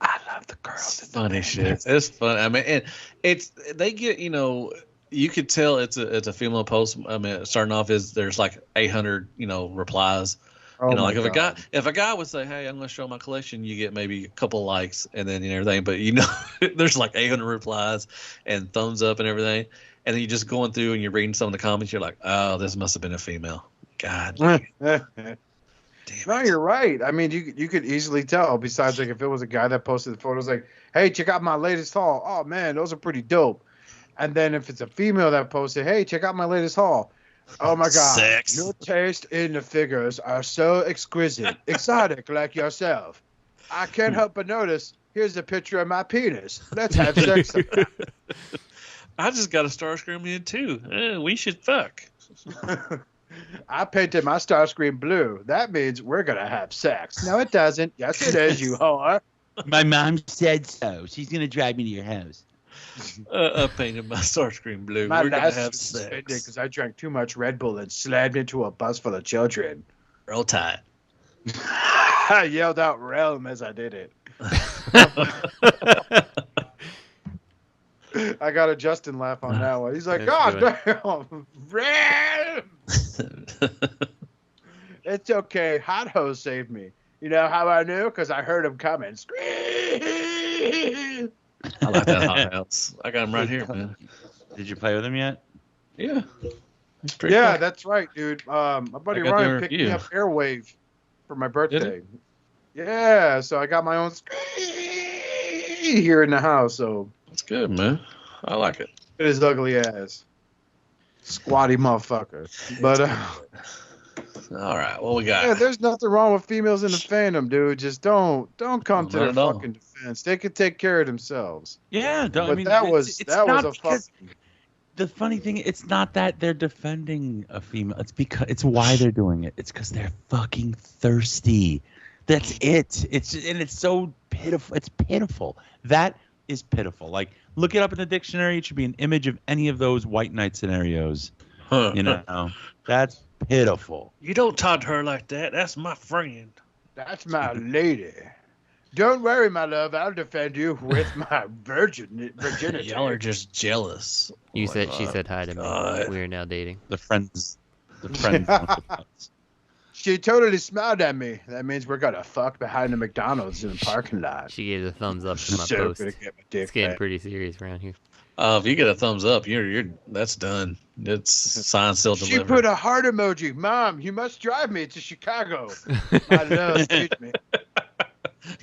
I love the girls. Funny shit. It's fun. I mean, and they get, you know, you could tell it's a female post. I mean, starting off is there's like 800, you know, replies. Oh You know, my like God. if a guy would say, "Hey, I'm going to show my collection," you get maybe a couple likes and then everything. But you know, there's like 800 replies and thumbs up and everything. And then you're just going through and you're reading some of the comments. You're like, "Oh, this must have been a female." God. No, you're right. I mean, you could easily tell. Besides, like if it was a guy that posted the photos, like, "Hey, check out my latest haul." Oh man, those are pretty dope. And then if it's a female that posted, "Hey, check out my latest haul," Oh my God. Sex. Your taste in the figures are so exquisite, exotic like yourself. I can't help but notice, here's a picture of my penis. Let's have sex. I just got a Starscream in too. We should fuck. I painted my Starscream blue. That means we're going to have sex. No, it doesn't. Yes, it is, you whore. My mom said so. She's going to drive me to your house. I painted my Starscream blue. My We're going to have last sex. because I drank too much Red Bull and slammed into a bus full of children. Roll Tide. I yelled out realm as I did it. I got a Justin laugh on that one. He's like, God damn, realm. It's okay. Hot Ho saved me. You know how I knew? Because I heard him coming. Scream! I like that hot house. I got him right here, man. Did you play with him yet? Yeah. Yeah, that's right, dude. My buddy Ryan picked me up Airwave for my birthday. Yeah, so I got my own here in the house. So that's good, man. I like it. It is ugly ass, squatty motherfucker. But all right, what we got? Yeah, there's nothing wrong with females in the fandom, dude. Just don't come to their fucking defense. They can take care of themselves. Yeah, that was a fucking. The funny thing, it's not that they're defending a female. It's why they're doing it. It's because they're fucking thirsty. That's it. It's so pitiful. It's pitiful. That is pitiful. Like, look it up in the dictionary. It should be an image of any of those white knight scenarios. You know, that's pitiful. You don't talk to her like that. That's my friend. That's my lady. Don't worry, my love. I'll defend you with my virginity. Y'all are just jealous. She said hi to me. We are now dating. The friends. She totally smiled at me. That means we're gonna fuck behind the McDonald's in the parking lot. She gave a thumbs up to my post. It's getting pretty serious around here. If you get a thumbs up, you're that's done. It's signed, still delivered. She put a heart emoji. Mom, you must drive me to Chicago. My love, excuse me.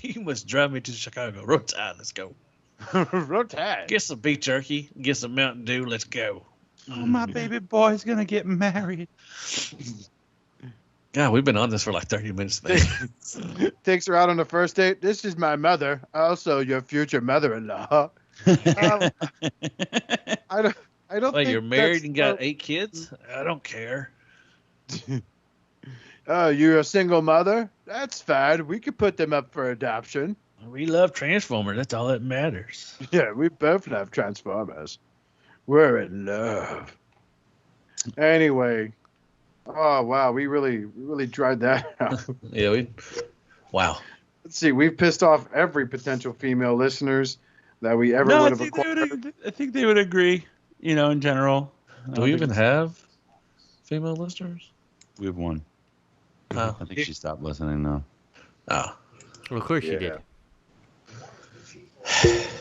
You must drive me to Chicago. Roll Tide, let's go. Roll Tide. Get some beef jerky. Get some Mountain Dew. Let's go. Oh, my baby boy's gonna get married. God, we've been on this for like 30 minutes. Takes her out on the first date. This is my mother, also your future mother-in-law. I don't Wait, think you're married and got 8 kids? I don't care. Oh, you're a single mother? That's fine. We could put them up for adoption. We love Transformers. That's all that matters. Yeah, we both love Transformers. We're in love. Anyway. Oh, wow. We really dried that out. Yeah, wow. Let's see. We've pissed off every potential female listeners that we ever would have acquired. I think they would agree, in general. Do we even have female listeners? We have one. I think she stopped listening now. Oh. Well, of course she did.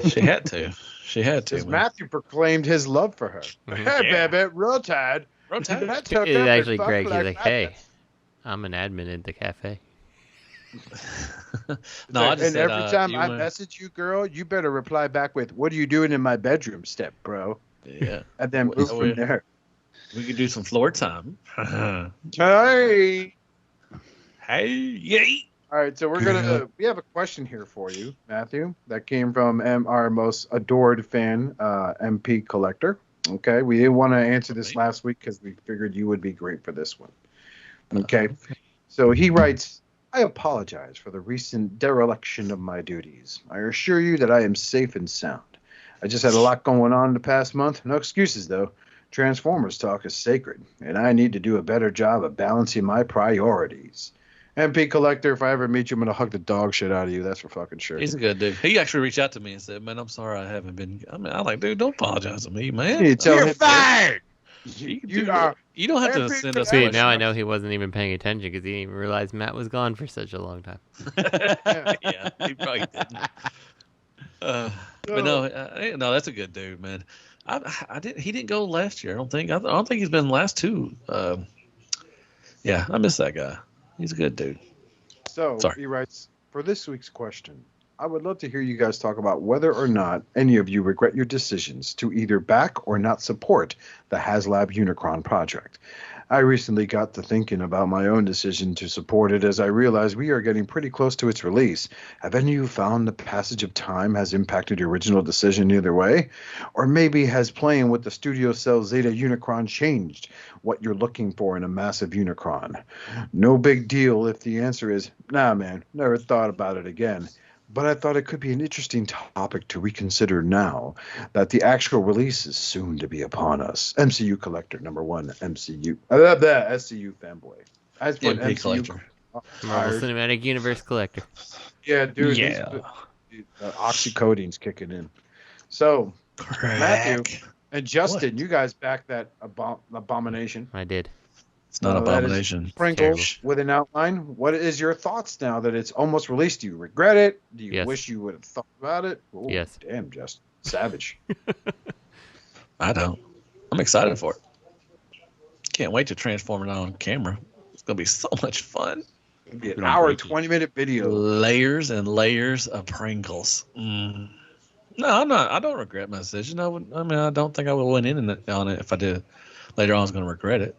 She had to. Because Matthew proclaimed his love for her. Hey, baby, Roll Tide. It's actually Greg. He's like, hey, I'm an admin at the cafe. No, I just said, every time I message you, girl, you better reply back with, what are you doing in my bedroom step, bro? Yeah. And then move from there. We could do some floor time. Hey. Yay. All right, so we have a question here for you, Matthew, that came from our most adored fan, MP Collector. Okay, we didn't want to answer this last week because we figured you would be great for this one. Okay, so he writes, I apologize for the recent dereliction of my duties. I assure you that I am safe and sound. I just had a lot going on the past month. No excuses, though. Transformers talk is sacred, and I need to do a better job of balancing my priorities. MP Collector, if I ever meet you, I'm going to hug the dog shit out of you. That's for fucking sure. He's a good dude. He actually reached out to me and said, man, I'm sorry I haven't been. I'm like, dude, don't apologize to me, man. You're fired. You don't have to send us. See, now I know he wasn't even paying attention because he didn't even realize Matt was gone for such a long time. Yeah, he probably didn't. But no, that's a good dude, man. He didn't go last year. I don't think he's been last 2. Yeah, I miss that guy. He's a good dude. So he writes, for this week's question, I would love to hear you guys talk about whether or not any of you regret your decisions to either back or not support the HasLab Unicron project. I recently got to thinking about my own decision to support it as I realized we are getting pretty close to its release. Have any of you found the passage of time has impacted your original decision either way? Or maybe has playing with the Studio Cell Zeta Unicron changed what you're looking for in a massive Unicron? No big deal if the answer is, nah man, never thought about it again. But I thought it could be an interesting topic to reconsider now that the actual release is soon to be upon us. MCU Collector #1, MCU. I love that, SCU fanboy. As for MP MCU Collector. Marvel Cinematic Universe Collector. Yeah, dude. Yeah. Oxycodene's kicking in. So, Matthew and Justin, you guys backed that abomination. I did. It's not Abomination. Pringles with an outline. What is your thoughts now that it's almost released? Do you regret it? Do you wish you would have thought about it? Ooh, yes. Damn, Justin. Savage. I don't. I'm excited for it. Can't wait to transform it on camera. It's going to be so much fun. It'll be an hour, 20-minute video. Layers and layers of Pringles. No, I'm not. I don't regret my decision. I don't think I would win in on it if I did. Later on, I was going to regret it.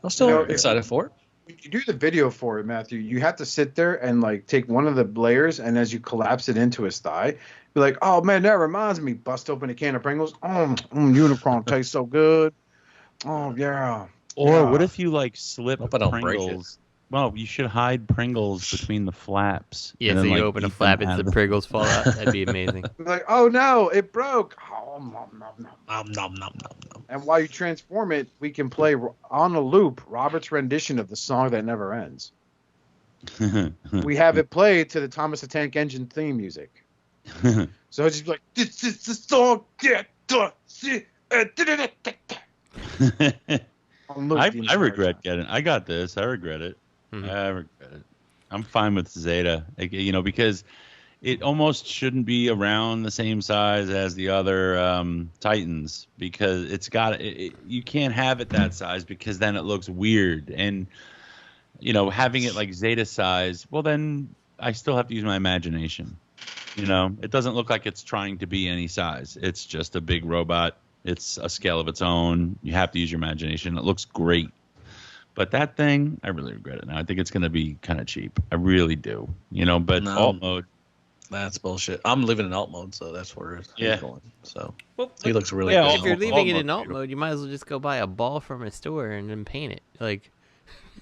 I'm still excited for it. When you do the video for it, Matthew, you have to sit there and like take one of the layers, and as you collapse it into his thigh, be like, "Oh man, that reminds me." Bust open a can of Pringles. Unicron tastes so good. Oh yeah. Or what if you like slip Hope I don't break it. Pringles? Well, you should hide Pringles between the flaps. Yeah, and so then, you like, open a eat them flap out and of the Pringles fall out. That'd be amazing. Be like, oh no, it broke. Oh, nom, nom, nom. Nom, nom, nom, nom. And while you transform it, we can play on a loop Robert's rendition of the song that never ends. We have it played to the Thomas the Tank Engine theme music. So it's just like, this is the song. I regret getting. I got this. I regret it. I regret it. I'm fine with Zeta, because it almost shouldn't be around the same size as the other Titans, because it's got you can't have it that size because then it looks weird, and having it like Zeta size, well then I still have to use my imagination. It doesn't look like it's trying to be any size. It's just a big robot. It's a scale of its own. You have to use your imagination. It looks great. But that thing, I really regret it now. I think it's going to be kind of cheap. I really do. But alt mode. That's bullshit. I'm living in alt mode, so that's where he's going. So he looks really good. good. If you're leaving it in alt mode, you might as well just go buy a ball from a store and then paint it. Like,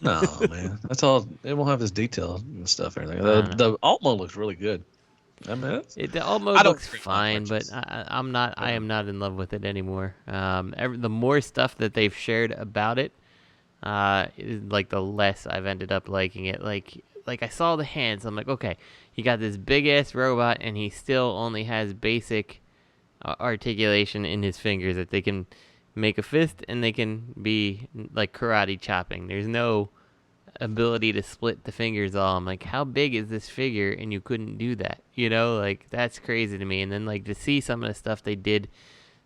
no, man. That's all. It won't have this detail and stuff. Everything. The alt mode looks really good. I mean, the alt mode looks fine, but I am not in love with it anymore. The more stuff that they've shared about it, like the less I've ended up liking it. Like I saw the hands, I'm like, okay, he got this big ass robot, and he still only has basic articulation in his fingers that they can make a fist and they can be like karate chopping. There's no ability to split the fingers all. I'm like, how big is this figure and you couldn't do that? Like that's crazy to me. And then like to see some of the stuff they did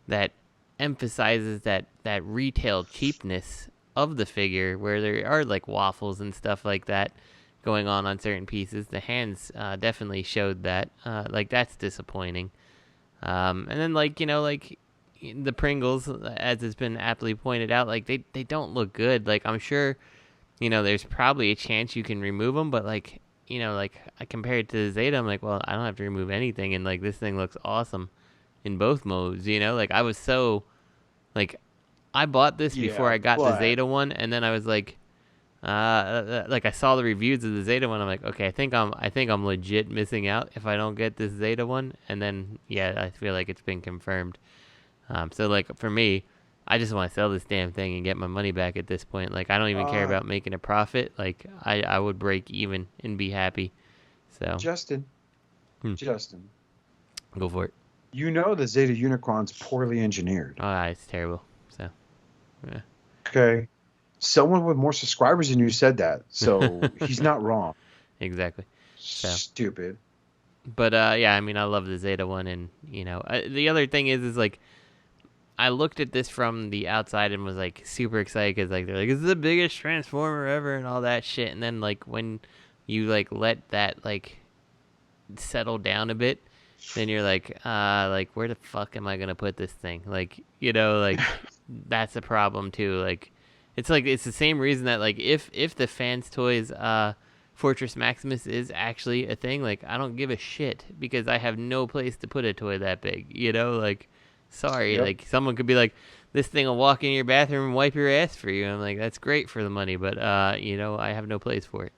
that emphasizes that retail cheapness of the figure, where there are like waffles and stuff like that going on certain pieces. The hands definitely showed that. Like that's disappointing. And then like the Pringles, as has been aptly pointed out, like they don't look good. Like I'm sure there's probably a chance you can remove them, but like I compare it to the Zeta, I'm like, well, I don't have to remove anything, and like this thing looks awesome in both modes. Like I was so like I bought this before I got the Zeta one, and then I was like I saw the reviews of the Zeta one. I'm like, okay, I think I'm legit missing out if I don't get this Zeta one. And then I feel like it's been confirmed. So like for me, I just want to sell this damn thing and get my money back at this point. Like I don't even care about making a profit. Like I would break even and be happy. So Justin, go for it. The Zeta Unicron's poorly engineered. Oh, it's terrible. So yeah. Okay. Someone with more subscribers than you said that, so he's not wrong. Exactly. So. Stupid. But I mean, I love the Zeta one, and the other thing is like, I looked at this from the outside and was like super excited because like they're like, it's the biggest transformer ever and all that shit, and then like when you like let that like settle down a bit, then you're like where the fuck am I gonna put this thing? Like like that's a problem too. Like It's like it's the same reason that like if the Fans Toys Fortress Maximus is actually a thing, like I don't give a shit because I have no place to put a toy that big. You know, like sorry, like someone could be like, this thing will walk in your bathroom and wipe your ass for you. I'm like, that's great for the money, but you know, I have no place for it.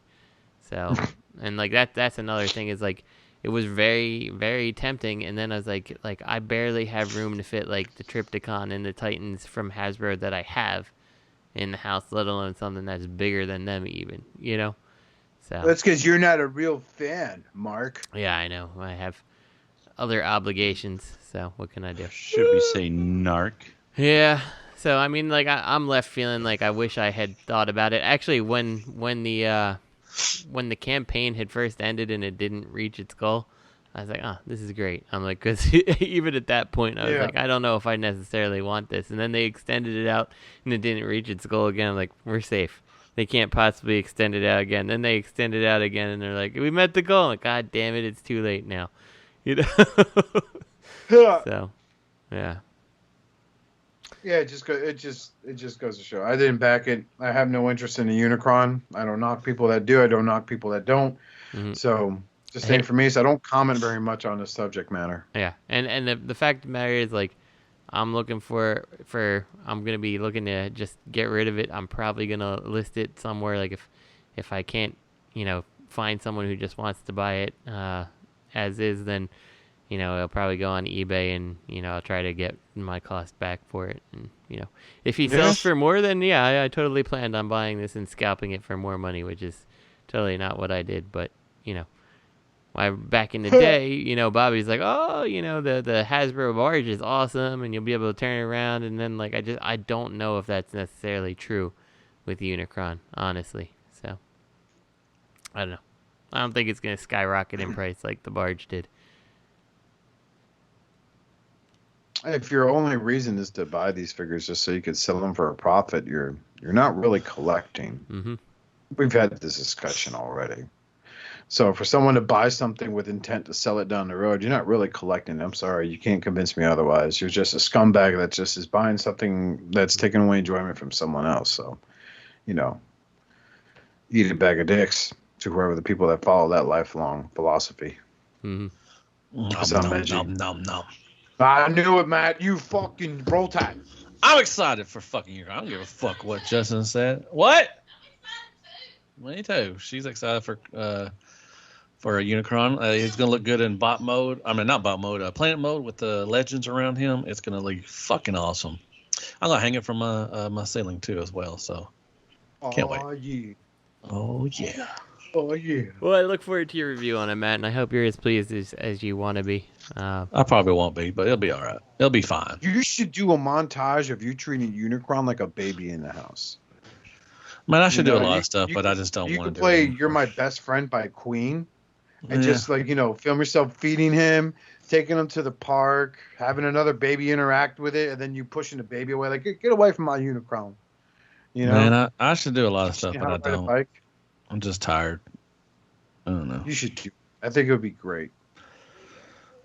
So, and like that's another thing is like, it was very, very tempting. And then I was like I barely have room to fit like the Triptychon and the Titans from Hasbro that I have in the house, let alone something that's bigger than them even, you know? So that's because you're not a real fan, Mark. Yeah, I know. I have other obligations. So what can I do? Should we say narc? Yeah. So I mean, like I'm left feeling like I wish I had thought about it. Actually, when the campaign had first ended and it didn't reach its goal, I was like, oh, this is great. I'm like, because even at that point, I was like, I don't know if I necessarily want this. And then they extended it out and it didn't reach its goal again. I'm like, we're safe. They can't possibly extend it out again. Then they extend it out again and they're like, we met the goal. I'm like, God damn it, it's too late now. You know? So, yeah. Yeah, it just goes to show. I didn't back it. I have no interest in the Unicron. I don't knock people that do. I don't knock people that don't. Mm-hmm. So just saying for me, so I don't comment very much on this subject matter. Yeah, and the fact of the matter is, like, I'm looking for I'm gonna be looking to just get rid of it. I'm probably gonna list it somewhere. Like if I can't, you know, find someone who just wants to buy it as is, then, you know, I'll probably go on eBay and, you know, I'll try to get my cost back for it. And, you know, if he sells for more, then yeah, I totally planned on buying this and scalping it for more money, which is totally not what I did. But, you know, back in the day, you know, Bobby's like, oh, you know, the Hasbro barge is awesome and you'll be able to turn it around. And then, like, I don't know if that's necessarily true with Unicron, honestly. So, I don't know. I don't think it's going to skyrocket in price like the barge did. If your only reason is to buy these figures just so you could sell them for a profit, you're not really collecting. Mm-hmm. We've had this discussion already. So for someone to buy something with intent to sell it down the road, you're not really collecting. I'm sorry, you can't convince me otherwise. You're just a scumbag that just is buying something that's taking away enjoyment from someone else. So, you know, eat a bag of dicks to whoever the people that follow that lifelong philosophy. Mm-hmm. Nom. I knew it, Matt. You fucking roll tide. I'm excited for fucking Unicron. I don't give a fuck what Justin said. What? Me too. She's excited for a Unicron. He's gonna look good in bot mode. I mean, not bot mode. Planet mode with the legends around him. It's gonna look fucking awesome. I'm gonna hang it from my ceiling too as well. So can't wait. Yeah. Oh yeah. Oh yeah. Well, I look forward to your review on it, Matt, and I hope you're as pleased as you want to be. I probably won't be, but it'll be all right. It'll be fine. You should do a montage of you treating Unicron like a baby in the house. Man, I should do a lot of stuff, but I just don't want to do it. You can play You're My Best Friend by Queen and just, like, you know, film yourself feeding him, taking him to the park, having another baby interact with it, and then you pushing the baby away. Like, get away from my Unicron. You know? Man, I should do a lot of stuff, but I don't. I'm just tired. I don't know. You should do. I think it would be great.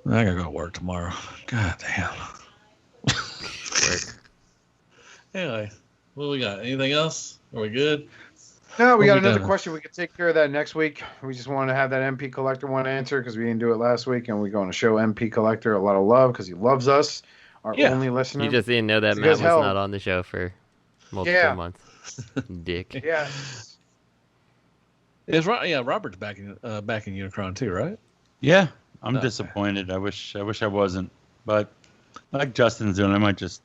I gotta go to work tomorrow. God damn. Anyway, what we got? Anything else? Are we good? No, we got another question. We can take care of that next week. We just wanted to have that MP Collector one answer because we didn't do it last week, and we're going to show MP Collector a lot of love because he loves us, our only listener. You just didn't know that Matt was not on the show for multiple months. Dick. Yeah. Robert's back in Unicron too, right? Yeah, I'm disappointed. I wish I wasn't, but like Justin's doing, I might just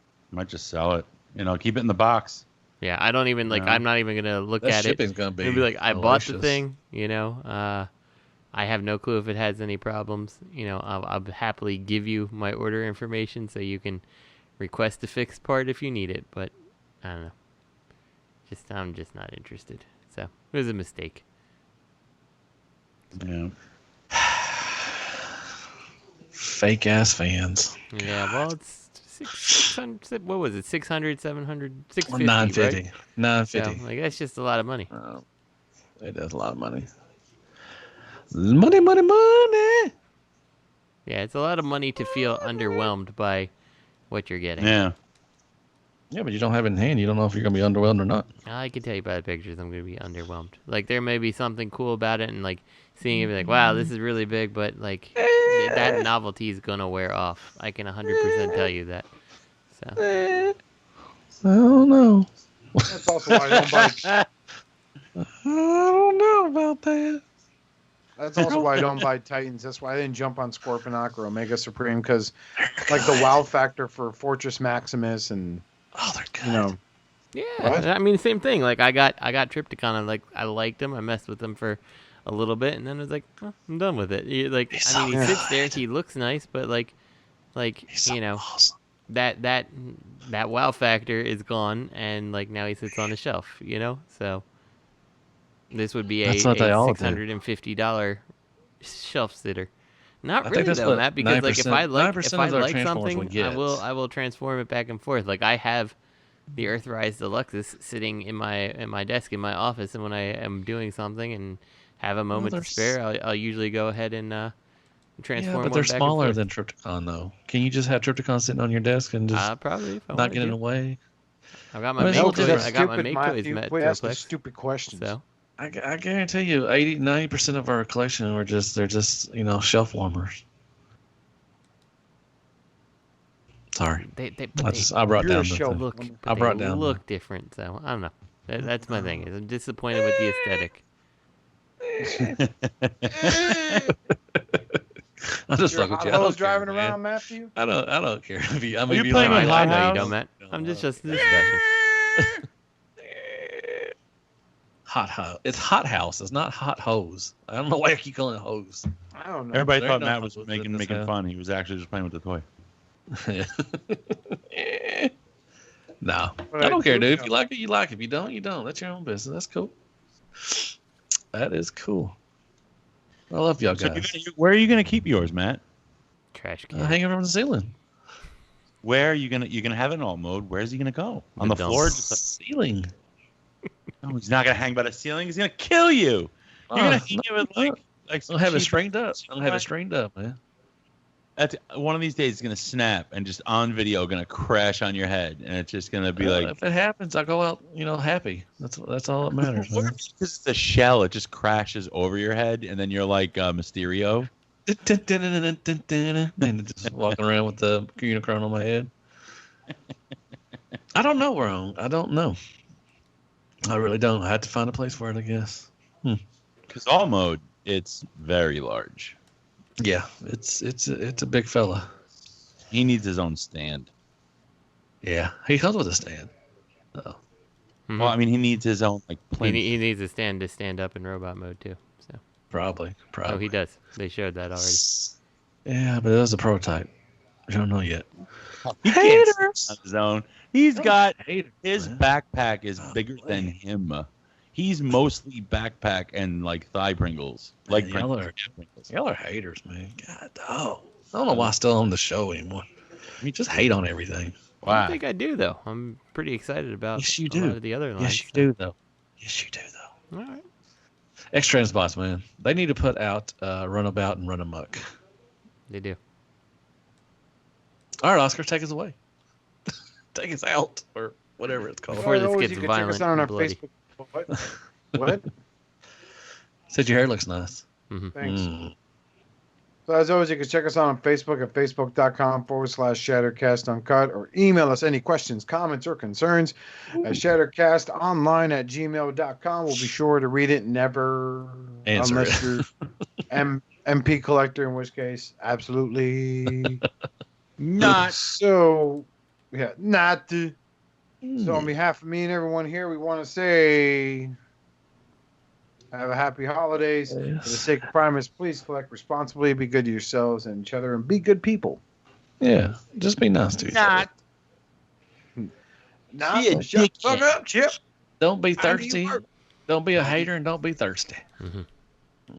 sell it. You know, keep it in the box. Yeah, I don't even like. I'm not even gonna look at it. Shipping's gonna be. It'll be like I bought the thing. You know, I have no clue if it has any problems. You know, I'll happily give you my order information so you can request a fixed part if you need it. But I don't know. I'm just not interested. So it was a mistake. Yeah. Fake ass fans. Yeah, well, it's 600. What was it? 600, 700, 650. 950. Right? 950. So, like, that's just a lot of money. It is a lot of money. Money. Yeah, it's a lot of money to feel underwhelmed by what you're getting. Yeah. Yeah, but you don't have it in hand. You don't know if you're going to be underwhelmed or not. I can tell you by the pictures I'm going to be underwhelmed. Like, there may be something cool about it, and, like, seeing it be like, wow, this is really big, but, like, that novelty is going to wear off. I can 100% tell you that. So. I don't know. That's also why I don't buy... I don't know about that. That's also why I don't buy Titans. That's why I didn't jump on Scorponok or Omega Supreme, because, like, the wow factor for Fortress Maximus and... Oh, they're good. You know, yeah, what? I mean, same thing. Like, I got Trypticon, and, like, I liked him. I messed with him for a little bit, and then I was like, oh, I'm done with it. He sits there. He looks nice, but, like you know, awesome. that wow factor is gone, and, like, now he sits on the shelf, you know? So this would be a $650 shelf sitter. Not really though, Matt, because like if I like something, I will transform it back and forth. Like I have the Earthrise Deluxes sitting in my desk in my office, and when I am doing something and have a moment to spare, I'll usually go ahead and transform. Yeah, but they're smaller than Trypticon though. Can you just have Trypticon sitting on your desk and just probably not get in the way? I got my make toys. I got my make toys met. Quit asking stupid questions. So. I guarantee you, 90% of our collection they're just you know shelf warmers. Sorry, I brought down the look different, so I don't know. That's my thing. I'm disappointed with the aesthetic. I'm just fucking with you. I was driving around, Matthew. I don't care if you. You're playing with Hot House. You don't, Matt. I'm just discussion. Hot House. It's Hot House. It's not Hot Hose. I don't know why I keep calling it Hose. I don't know. Everybody thought Matt was making fun. He was actually just playing with the toy. No, I don't care, dude. If you like it, you like it. If you don't, you don't. That's your own business. That's cool. That is cool. I love y'all guys. Where are you gonna keep yours, Matt? Trash can. Hanging from the ceiling. Where are you gonna? You're gonna have it in alt mode. Where's he gonna go? On the floor? Just the ceiling. No, he's not gonna hang by the ceiling. He's gonna kill you. You're gonna hang it with like I'll have it strained up. I'll have it strained up, man. That's one of these days. It's gonna snap and just on video gonna crash on your head, and it's just gonna be like. If it happens, I'll go out, happy. That's all that matters. Because it's a shell, it just crashes over your head, and then you're like Mysterio. And just walking around with the Unicron on my head. I don't know where I don't know. I really don't. I had to find a place for it, I guess. Because all mode, it's very large. Yeah, it's a big fella. He needs his own stand. Yeah, he comes with a stand. Oh. Mm-hmm. Well, I mean, he needs his own plane. He needs a stand to stand up in robot mode too. So probably. Oh, he does. They showed that already. Yeah, but it was a prototype. I don't know yet. Haters. On his own. He's got his backpack is bigger than him. He's mostly backpack and thigh Pringles. Y'all are haters, man. God, I don't know why I still own the show anymore. I mean, just hate on everything. Wow. I don't think I do though. I'm pretty excited about a lot of the other lines. Yes, you do though. Yes, you do though. All right. X-Transbots, man. They need to put out Runabout and Run Amok. They do. All right, Oscar, take us away. Take us out, or whatever it's called. Before this gets violent and bloody. What? Said your hair looks nice. Mm-hmm. Thanks. So as always, you can check us out on Facebook at facebook.com/ShatteredCast Uncut, or email us any questions, comments, or concerns at shatteredcastonline@gmail.com. We'll be sure to read it. Never answer unless it. you're MP collector, in which case, absolutely not. So, yeah, not. So on behalf of me and everyone here, we want to say have a happy holidays. Yes. For the sake of Primus, please collect responsibly, be good to yourselves and each other, and be good people. Yeah, just be nice to each other. Shut the fuck up, Chip. Don't be thirsty. Don't be a hater and don't be thirsty. Mm-hmm.